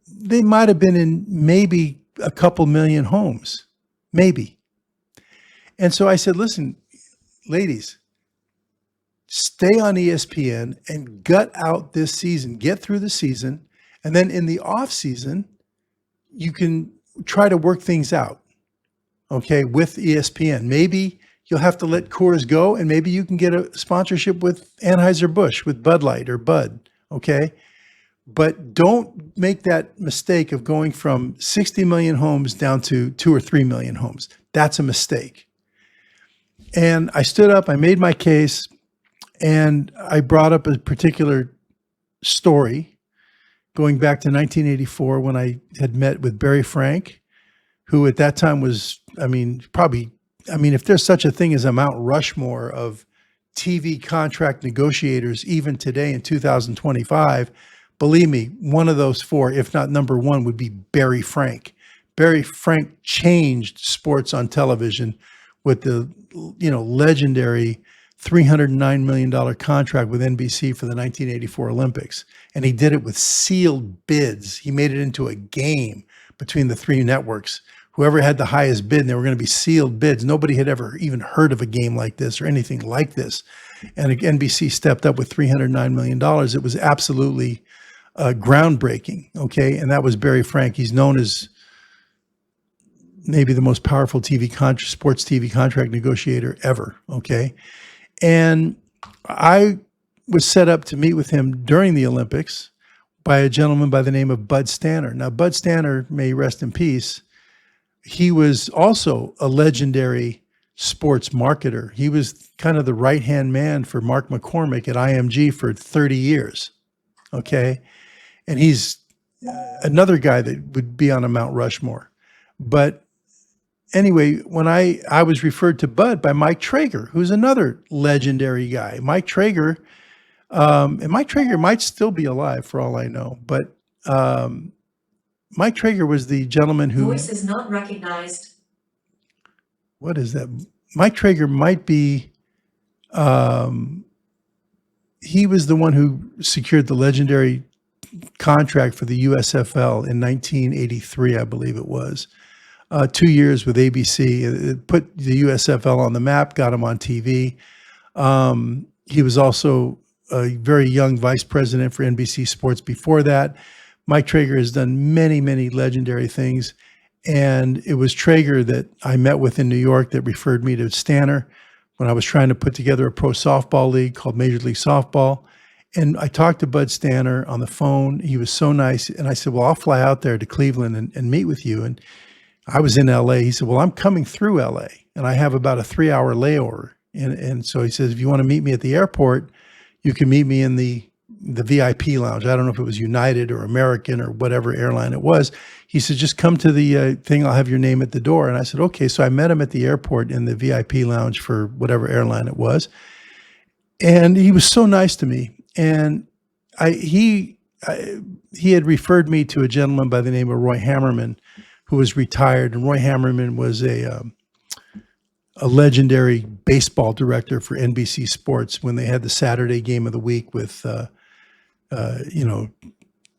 Speaker 1: they might have been in maybe a couple million homes, maybe. And so I said, listen, ladies, stay on ESPN and gut out this season, get through the season, and then in the off season, you can try to work things out, okay, with ESPN. Maybe you'll have to let Coors go, and maybe you can get a sponsorship with Anheuser-Busch, with Bud Light or Bud, okay? But don't make that mistake of going from 60 million homes down to 2 or 3 million homes. That's a mistake. And I stood up, I made my case, and I brought up a particular story going back to 1984 when I had met with Barry Frank, who at that time was, if there's such a thing as a Mount Rushmore of TV contract negotiators, even today in 2025, believe me, one of those four, if not number one, would be Barry Frank. Barry Frank changed sports on television with the, legendary $309 million contract with NBC for the 1984 Olympics. And he did it with sealed bids. He made it into a game between the three networks. Whoever had the highest bid, and they were going to be sealed bids. Nobody had ever even heard of a game like this or anything like this. And NBC stepped up with $309 million. It was absolutely groundbreaking, okay? And that was Barry Frank. He's known as maybe the most powerful sports TV contract negotiator ever, okay? And I was set up to meet with him during the Olympics by a gentleman by the name of Bud Stanner. Now, Bud Stanner, may he rest in peace, he was also a legendary sports marketer. He was kind of the right-hand man for Mark McCormick at IMG for 30 years, okay? And he's another guy that would be on a Mount Rushmore. But anyway, when I was referred to Bud by Mike Traeger, who's another legendary guy. Mike Traeger, and Mike Traeger might still be alive for all I know, but Mike Traeger was the gentleman who.
Speaker 7: Voice is not recognized.
Speaker 1: What is that? Mike Traeger might be. He was the one who secured the legendary contract for the USFL in 1983, I believe it was. 2 years with ABC. It put the USFL on the map, got him on TV. He was also a very young vice president for NBC Sports before that. Mike Traeger has done many, many legendary things. And it was Traeger that I met with in New York that referred me to Stanner when I was trying to put together a pro softball league called Major League Softball. And I talked to Bud Stanner on the phone. He was so nice. And I said, well, I'll fly out there to Cleveland and meet with you. And I was in LA. He said, well, I'm coming through LA and I have about a 3-hour layover. And so he says, if you want to meet me at the airport, you can meet me in the VIP lounge. I don't know if it was United or American or whatever airline it was. He said, just come to the thing. I'll have your name at the door. And I said, okay. So I met him at the airport in the VIP lounge for whatever airline it was. And he was so nice to me. And he had referred me to a gentleman by the name of Roy Hammerman, who was retired. And Roy Hammerman was a legendary baseball director for NBC Sports when they had the Saturday game of the week with,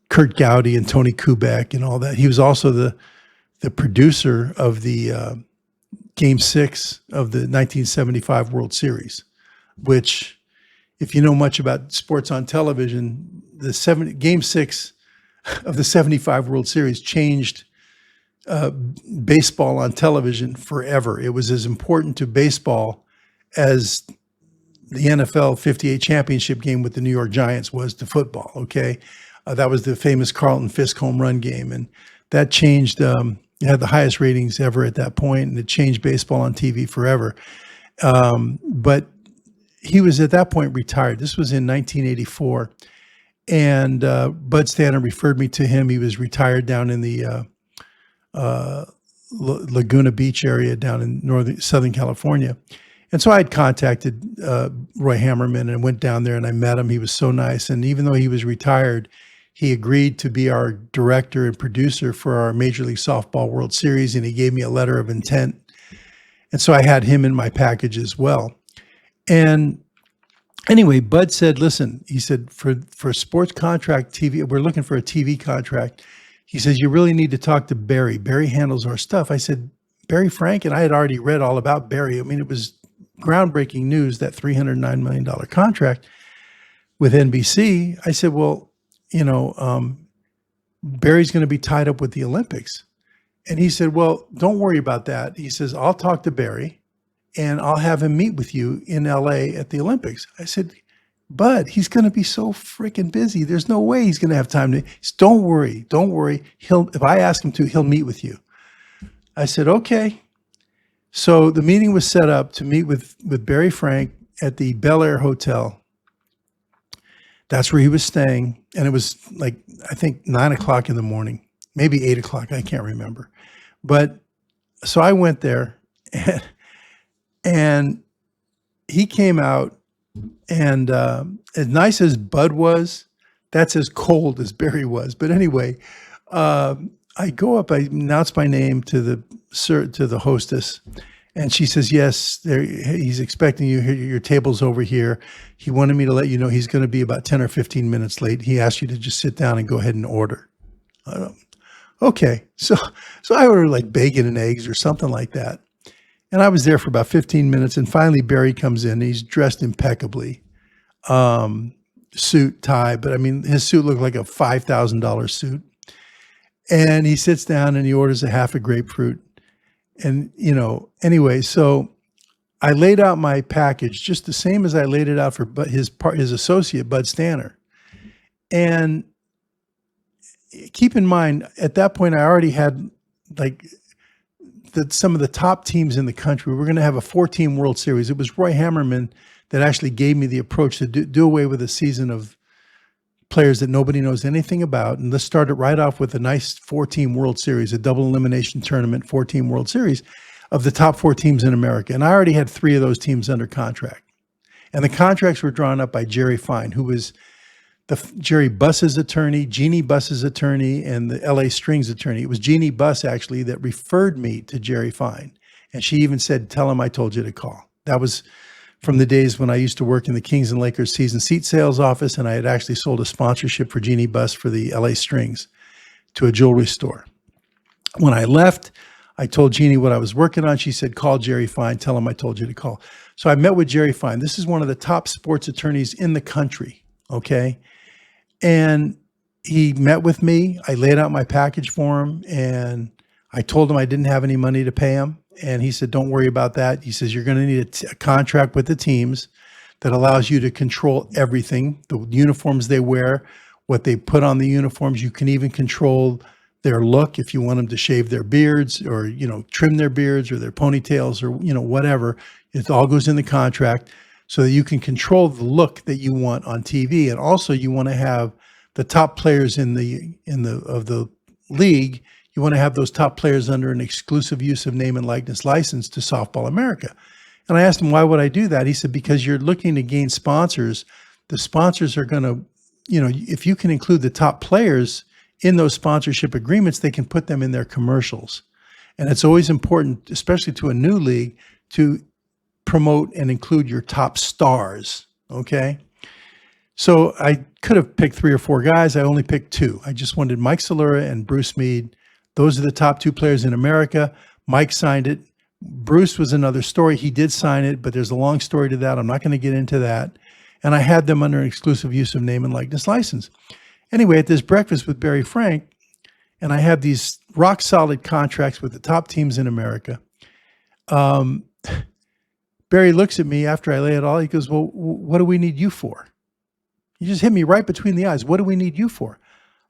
Speaker 1: Kurt Gowdy and Tony Kubek and all that. He was also the producer of the Game 6 of the 1975 World Series, which, if you know much about sports on television, Game 6 of the 75 World Series changed baseball on television forever. It was as important to baseball as the NFL 58 championship game with the New York Giants was to football. Okay. That was the famous Carlton Fisk home run game. And that changed, it had the highest ratings ever at that point, and it changed baseball on TV forever. But he was at that point retired. This was in 1984. And Bud Stanner referred me to him. He was retired down in the Laguna Beach area down in Southern California. And so I had contacted Roy Hammerman and went down there and I met him. He was so nice. And even though he was retired, he agreed to be our director and producer for our Major League Softball World Series. And he gave me a letter of intent. And so I had him in my package as well. And anyway, Bud said, listen, he said, for sports contract TV, we're looking for a TV contract. He says, you really need to talk to Barry. Barry handles our stuff. I said, Barry Frank? And I had already read all about Barry. I mean, it was groundbreaking news, that $309 million contract with NBC. I said, well, Barry's going to be tied up with the Olympics. And he said, well, don't worry about that. He says, I'll talk to Barry and I'll have him meet with you in LA at the Olympics. I said, Bud, he's going to be so freaking busy. There's no way he's going to have time to. He said, don't worry. If I ask him to, he'll meet with you. I said, okay. So the meeting was set up to meet with Barry Frank at the Bel Air Hotel. That's where he was staying. And it was like, I think 9 o'clock in the morning, maybe 8 o'clock. I can't remember. But so I went there and he came out, and as nice as Bud was, that's as cold as Barry was. But anyway, I go up, I announce my name to the hostess, and she says, yes, he's expecting you here. Your table's over here. He wanted me to let you know he's going to be about 10 or 15 minutes late. He asked you to just sit down and go ahead and order. Okay. So I ordered like bacon and eggs or something like that. And I was there for about 15 minutes. And finally Barry comes in. He's dressed impeccably. Suit, tie. But I mean, his suit looked like a $5,000 suit. And he sits down and he orders a half a grapefruit. And, anyway, so I laid out my package just the same as I laid it out for his associate, Bud Stanner. And keep in mind, at that point, I already had some of the top teams in the country. We're going to have a 4-team World Series. It was Roy Hammerman that actually gave me the approach to do away with a season of players that nobody knows anything about. And let's start it right off with a nice 4-team World Series, a double elimination tournament, 4-team World Series. of the top 4 teams in America. And I already had 3 of those teams under contract. And the contracts were drawn up by Jerry Fine, who was Jerry Buss's attorney, Jeannie Buss's attorney, and the LA Strings attorney. It was Jeannie Buss actually that referred me to Jerry Fine. And she even said, tell him I told you to call. That was from the days when I used to work in the Kings and Lakers season seat sales office, and I had actually sold a sponsorship for Jeannie Buss for the LA Strings to a jewelry store. When I left, I told Jeannie what I was working on. She said, call Jerry Fine, tell him I told you to call. So I met with Jerry Fine. This is one of the top sports attorneys in the country, okay? And he met with me. I laid out my package for him, and I told him I didn't have any money to pay him. And he said, don't worry about that. He says, you're going to need a contract with the teams that allows you to control everything, the uniforms they wear, what they put on the uniforms. You can even control their look if you want them to shave their beards or, trim their beards or their ponytails or, whatever. It all goes in the contract so that you can control the look that you want on TV. And also you want to have the top players of the league. You want to have those top players under an exclusive use of name and likeness license to Softball America. And I asked him, why would I do that? He said, because you're looking to gain sponsors. The sponsors are going to, if you can include the top players in those sponsorship agreements, they can put them in their commercials. And it's always important, especially to a new league, to promote and include your top stars, okay? So I could have picked 3 or 4 guys. I only picked 2. I just wanted Mike Solera and Bruce Mead. Those are the top 2 players in America. Mike signed it. Bruce was another story. He did sign it, but there's a long story to that. I'm not going to get into that. And I had them under an exclusive use of name and likeness license. Anyway, at this breakfast with Barry Frank, and I had these rock solid contracts with the top teams in America. Barry looks at me after I lay it all. He goes, well, what do we need you for? He just hit me right between the eyes. What do we need you for?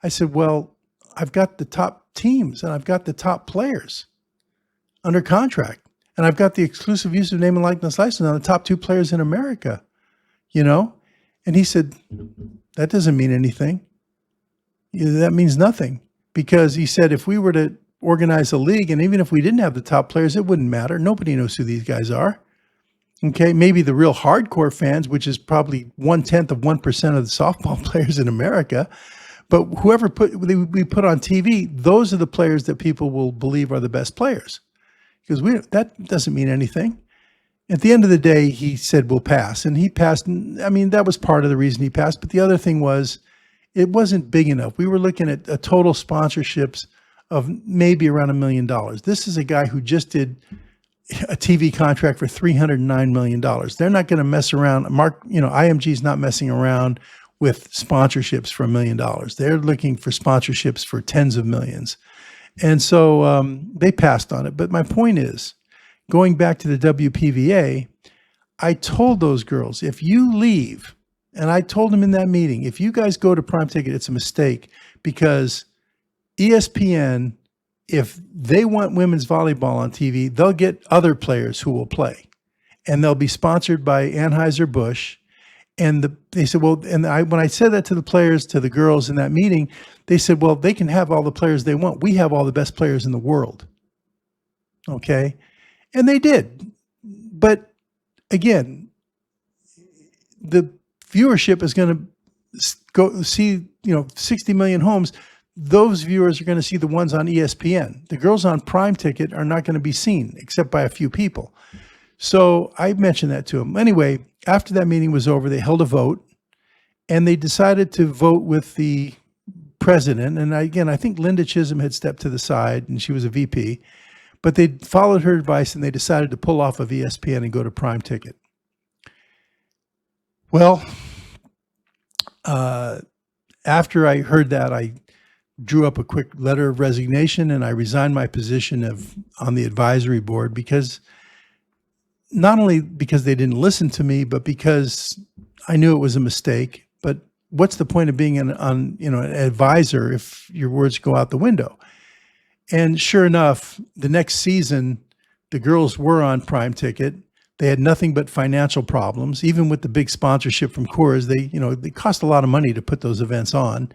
Speaker 1: I said, well, I've got the top teams and I've got the top players under contract. And I've got the exclusive use of name and likeness license on the top 2 players in America, And he said, that doesn't mean anything. That means nothing. Because he said, if we were to organize a league, and even if we didn't have the top players, it wouldn't matter. Nobody knows who these guys are. Okay, maybe the real hardcore fans, which is probably 1/10 of 1% of the softball players in America. But whoever we put on TV, those are the players that people will believe are the best players. Because that doesn't mean anything. At the end of the day, he said, we'll pass. And he passed. I mean, that was part of the reason he passed. But the other thing was, it wasn't big enough. We were looking at a total sponsorships of maybe around $1 million. This is a guy who just did a TV contract for $309 million. They're not going to mess around. IMG's not messing around with sponsorships for $1 million. They're looking for sponsorships for tens of millions. And so they passed on it. But my point is, going back to the WPVA, I told those girls, if you leave, and I told them in that meeting, if you guys go to Prime Ticket, it's a mistake, because ESPN, if they want women's volleyball on TV, they'll get other players who will play. And they'll be sponsored by Anheuser-Busch. And they said, well, when I said that to the players, to the girls in that meeting, they said, well, they can have all the players they want. We have all the best players in the world. Okay? And they did. But again, the viewership is going to go see, 60 million homes. Those viewers are going to see the ones on ESPN. The girls on Prime Ticket are not going to be seen except by a few people. So I mentioned that to them. Anyway, after that meeting was over, they held a vote, and they decided to vote with the president. And I think Linda Chisholm had stepped to the side, and she was a VP. But they followed her advice, and they decided to pull off of ESPN and go to Prime Ticket. Well, after I heard that, I drew up a quick letter of resignation, and I resigned my position on the advisory board, because not only because they didn't listen to me, but because I knew it was a mistake. But what's the point of being an advisor if your words go out the window? And sure enough, the next season, the girls were on Prime Ticket. They had nothing but financial problems. Even with the big sponsorship from Coors, they cost a lot of money to put those events on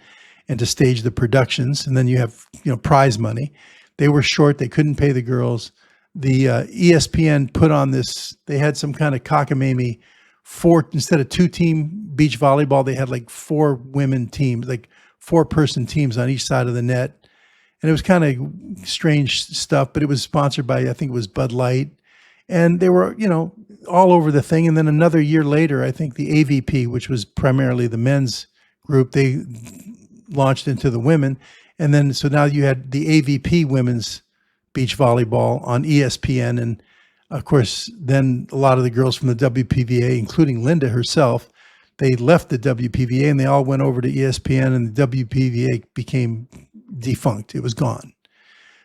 Speaker 1: and to stage the productions. And then you have, prize money. They were short. They couldn't pay the girls. ESPN put on this, they had some kind of cockamamie instead of 2-team beach volleyball, they had like 4 women teams, like 4-person teams on each side of the net. And it was kind of strange stuff, but it was sponsored by, I think it was Bud Light. And they were, all over the thing. And then another year later, I think the AVP, which was primarily the men's group, they launched into the women. And then, so now you had the AVP women's beach volleyball on ESPN. And of course, then a lot of the girls from the WPVA, including Linda herself, they left the WPVA and they all went over to ESPN, and the WPVA became defunct. It was gone.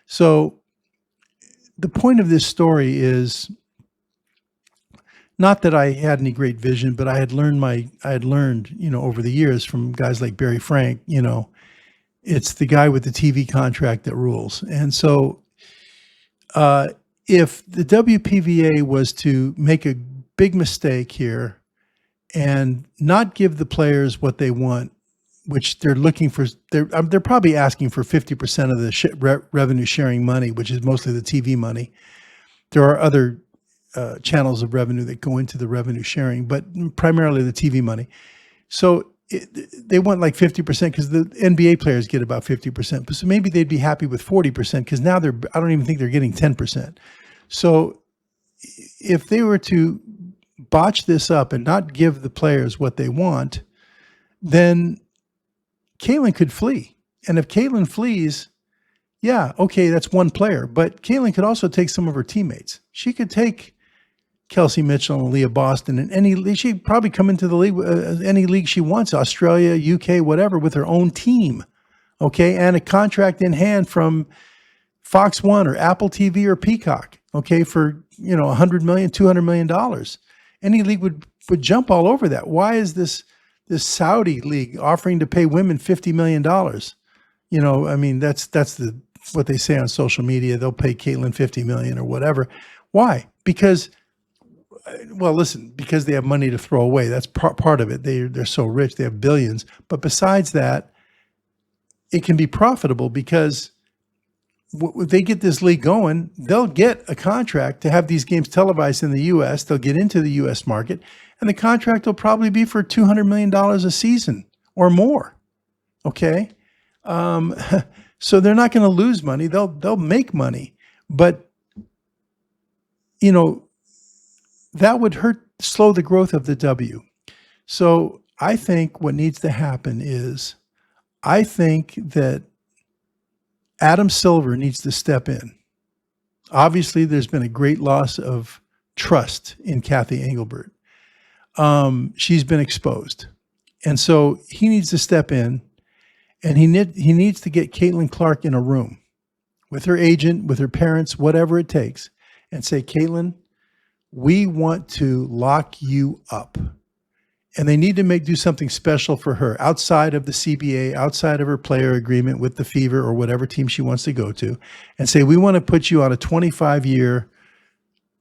Speaker 1: So the point of this story is not that I had any great vision, but I had learned, over the years from guys like Barry Frank, it's the guy with the TV contract that rules. And so if the WPVA was to make a big mistake here and not give the players what they want, which they're looking for, they're probably asking for 50% of the revenue sharing money, which is mostly the TV money. There are other channels of revenue that go into the revenue sharing, but primarily the TV money. So they want like 50% because the NBA players get about 50%. So maybe they'd be happy with 40% because now I don't even think they're getting 10%. So if they were to botch this up and not give the players what they want, then Caitlin could flee. And if Caitlin flees, yeah, okay, that's one player. But Caitlin could also take some of her teammates. She could take Kelsey Mitchell and Leah Boston and any league. She'd probably come into the league, any league she wants, Australia, UK, whatever, with her own team. Okay, and a contract in hand from Fox One or Apple TV or Peacock. Okay, for $100 million, $200 million. Any league would jump all over that. Why is this Saudi league offering to pay women $50 million? That's what they say on social media. They'll pay Caitlin $50 million or whatever. Why? Because they have money to throw away. That's part of it. They're so rich. They have billions. But besides that, it can be profitable because if they get this league going, they'll get a contract to have these games televised in the U.S. They'll get into the U.S. market, and the contract will probably be for $200 million a season or more. Okay, so they're not going to lose money. They'll make money, but that would slow the growth of the W. So I think what needs to happen is, I think that Adam Silver needs to step in. Obviously, there's been a great loss of trust in Cathy Engelbert. She's been exposed. And so he needs to step in, and he needs to get Caitlin Clark in a room with her agent, with her parents, whatever it takes, and say, Caitlin, we want to lock you up. And they need to do something special for her outside of the CBA, outside of her player agreement with the Fever or whatever team she wants to go to, and say, we want to put you on a 25-year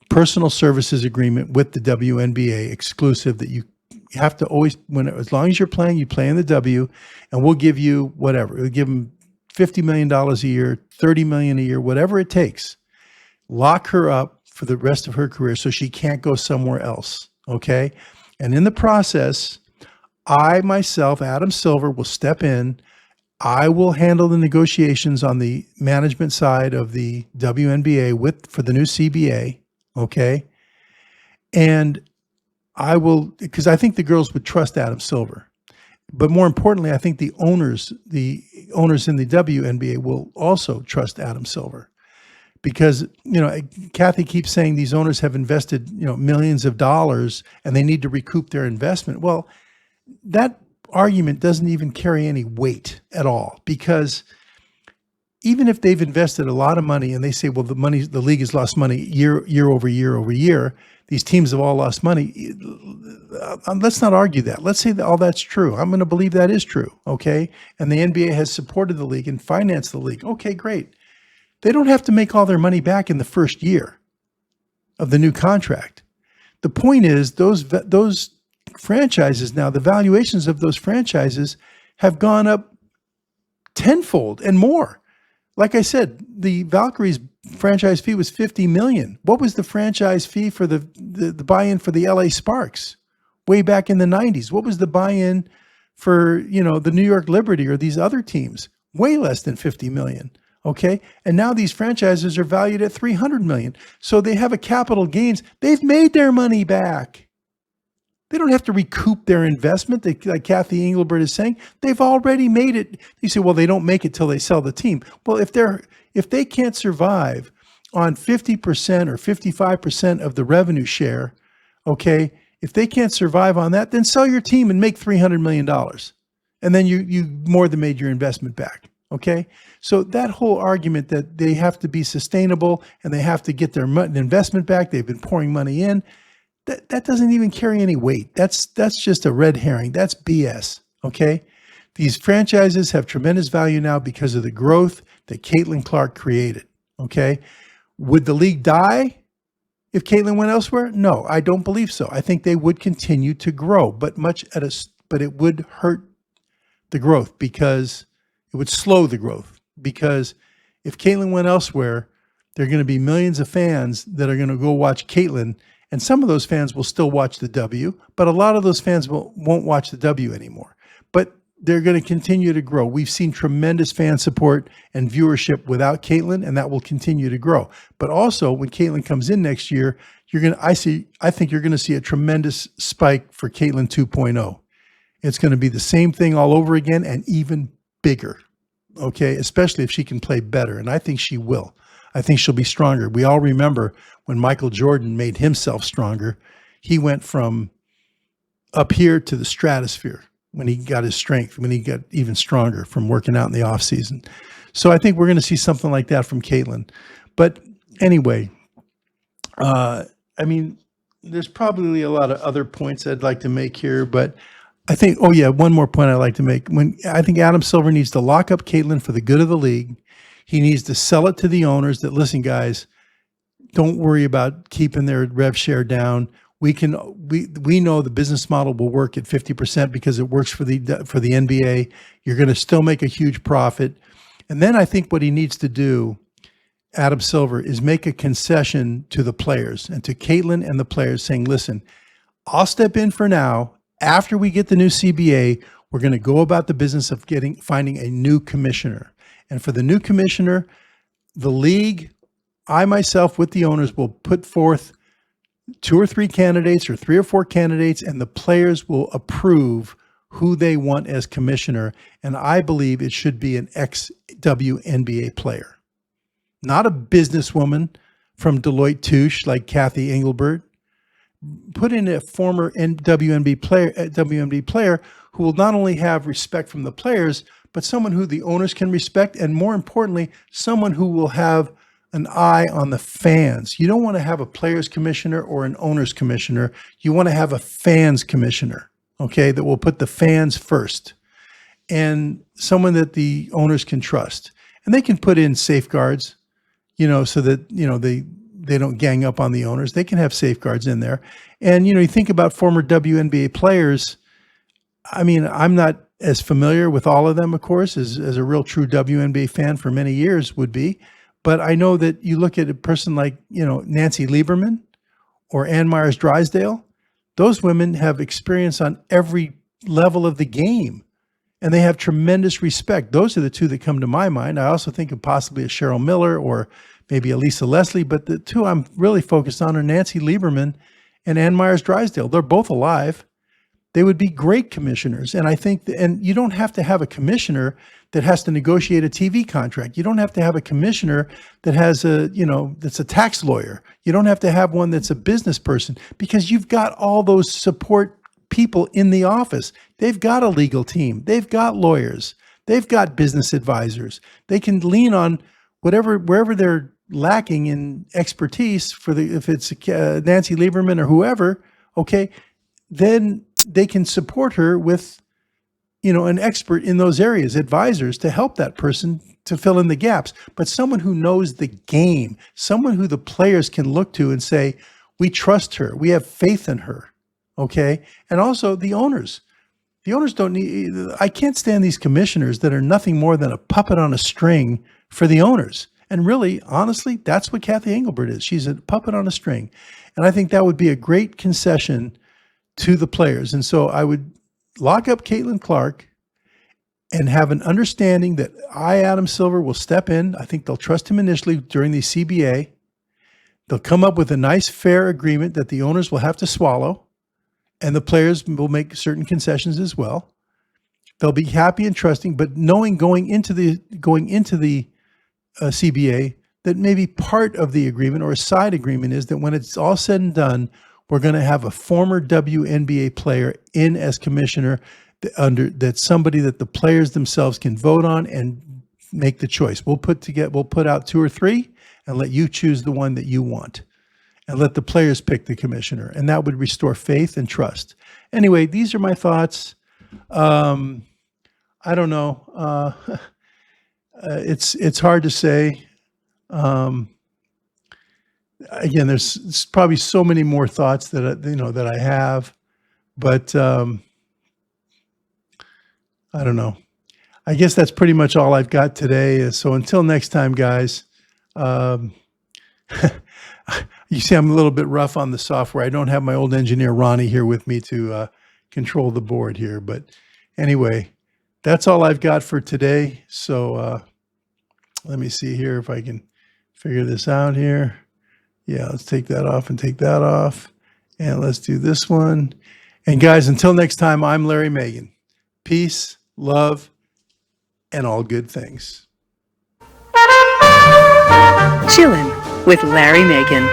Speaker 1: personal services agreement with the WNBA exclusive that you have to always, as long as you're playing, you play in the W, and we'll give you whatever. We'll give them $50 million a year, $30 million a year, whatever it takes. Lock her up for the rest of her career so she can't go somewhere else, okay? And in the process, I myself, Adam Silver, will step in. I will handle the negotiations on the management side of the WNBA for the new CBA, okay? And I will, because I think the girls would trust Adam Silver. But more importantly, I think the owners in the WNBA will also trust Adam Silver. Because, Cathy keeps saying these owners have invested, millions of dollars and they need to recoup their investment. Well, that argument doesn't even carry any weight at all, because even if they've invested a lot of money and they say, well, the league has lost money year over year, these teams have all lost money. Let's not argue that. Let's say that all that's true. I'm going to believe that is true. Okay. And the NBA has supported the league and financed the league. Okay, great. They don't have to make all their money back in the first year of the new contract. The point is, those franchises now, the valuations of those franchises have gone up tenfold and more. Like I said, the Valkyries franchise fee was $50 million. What was the franchise fee for the buy-in for the LA Sparks way back in the 90s? What was the buy-in for, the New York Liberty or these other teams? Way less than $50 million. Okay. And now these franchises are valued at $300 million. So they have a capital gains. They've made their money back. They don't have to recoup their investment, like Cathy Engelbert is saying. They've already made it. You say, well, they don't make it till they sell the team. Well, if they can't survive on 50% or 55% of the revenue share, okay, if they can't survive on that, then sell your team and make $300 million. And then you more than made your investment back, okay? So that whole argument that they have to be sustainable and they have to get their investment back, they've been pouring money in, that doesn't even carry any weight. That's just a red herring. That's BS, okay? These franchises have tremendous value now because of the growth that Caitlin Clark created, okay? Would the league die if Caitlin went elsewhere? No, I don't believe so. I think they would continue to grow, but it would hurt the growth because it would slow the growth. Because if Caitlin went elsewhere, there are going to be millions of fans that are going to go watch Caitlin. And some of those fans will still watch the W, but a lot of those fans won't watch the W anymore. But they're going to continue to grow. We've seen tremendous fan support and viewership without Caitlin, and that will continue to grow. But also, when Caitlin comes in next year, I think you're going to see a tremendous spike for Caitlin 2.0. It's going to be the same thing all over again and even bigger, okay? Especially if she can play better, and I think she will. I think she'll be stronger. We all remember when Michael Jordan made himself stronger, he went from up here to the stratosphere when he got his strength, when he got even stronger from working out in the off season. So I think we're going to see something like that from Caitlin. But anyway, there's probably a lot of other points I'd like to make here, but I think, one more point I'd like to make. I think Adam Silver needs to lock up Caitlin for the good of the league. He needs to sell it to the owners that, listen, guys, don't worry about keeping their rev share down. We know the business model will work at 50% because it works for the NBA. You're going to still make a huge profit. And then I think what he needs to do, Adam Silver, is make a concession to the players and to Caitlin and the players saying, listen, I'll step in for now. After we get the new CBA, we're going to go about the business of finding a new commissioner. And for the new commissioner, the league, I myself with the owners will put forth 2 or 3 candidates or 3 or 4 candidates, and the players will approve who they want as commissioner. And I believe it should be an ex-WNBA player, not a businesswoman from Deloitte Touche like Cathy Engelbert. Put in a former WNBA player who will not only have respect from the players, but someone who the owners can respect, and more importantly, someone who will have an eye on the fans. You don't want to have a players commissioner or an owners commissioner. You want to have a fans commissioner, okay, that will put the fans first, and someone that the owners can trust. And they can put in safeguards, so that, they don't gang up on the owners. They can have safeguards in there. And, you think about former WNBA players. I'm not as familiar with all of them, of course, as a real true WNBA fan for many years would be. But I know that you look at a person like, Nancy Lieberman or Ann Myers Drysdale, those women have experience on every level of the game, and they have tremendous respect. Those are the two that come to my mind. I also think of possibly a Cheryl Miller or maybe a Lisa Leslie, but the two I'm really focused on are Nancy Lieberman and Ann Myers Drysdale. They're both alive. They would be great commissioners. And I think, and you don't have to have a commissioner that has to negotiate a TV contract. You don't have to have a commissioner that has that's a tax lawyer. You don't have to have one that's a business person, because you've got all those support people in the office. They've got a legal team. They've got lawyers. They've got business advisors. They can lean on wherever they're lacking in expertise if it's Nancy Lieberman or whoever, okay, then they can support her with, an expert in those areas, advisors to help that person to fill in the gaps. But someone who knows the game, someone who the players can look to and say, we trust her, we have faith in her, okay? And also the owners. The owners don't need, I can't stand these commissioners that are nothing more than a puppet on a string for the owners. And really, honestly, that's what Cathy Engelbert is. She's a puppet on a string. And I think that would be a great concession to the players. And so I would lock up Caitlin Clark and have an understanding that Adam Silver will step in. I think they'll trust him initially during the CBA. They'll come up with a nice, fair agreement that the owners will have to swallow, and the players will make certain concessions as well. They'll be happy and trusting, but knowing going into the CBA that maybe part of the agreement or a side agreement is that when it's all said and done, we're going to have a former WNBA player in as commissioner that's somebody that the players themselves can vote on and make the choice. We'll put out 2 or 3 and let you choose the one that you want, and let the players pick the commissioner, and that would restore faith and trust. Anyway, these are my thoughts. I don't know. It's hard to say. Again, there's probably so many more thoughts that I have, but I don't know. I guess that's pretty much all I've got today. So until next time, guys. You see, I'm a little bit rough on the software. I don't have my old engineer Ronnie here with me to control the board here, but anyway, that's all I've got for today. So let me see here if I can figure this out here. Yeah, let's take that off and take that off. And let's do this one. And guys, until next time, I'm Larry Megan. Peace, love, and all good things.
Speaker 2: Chillin' with Larry Megan.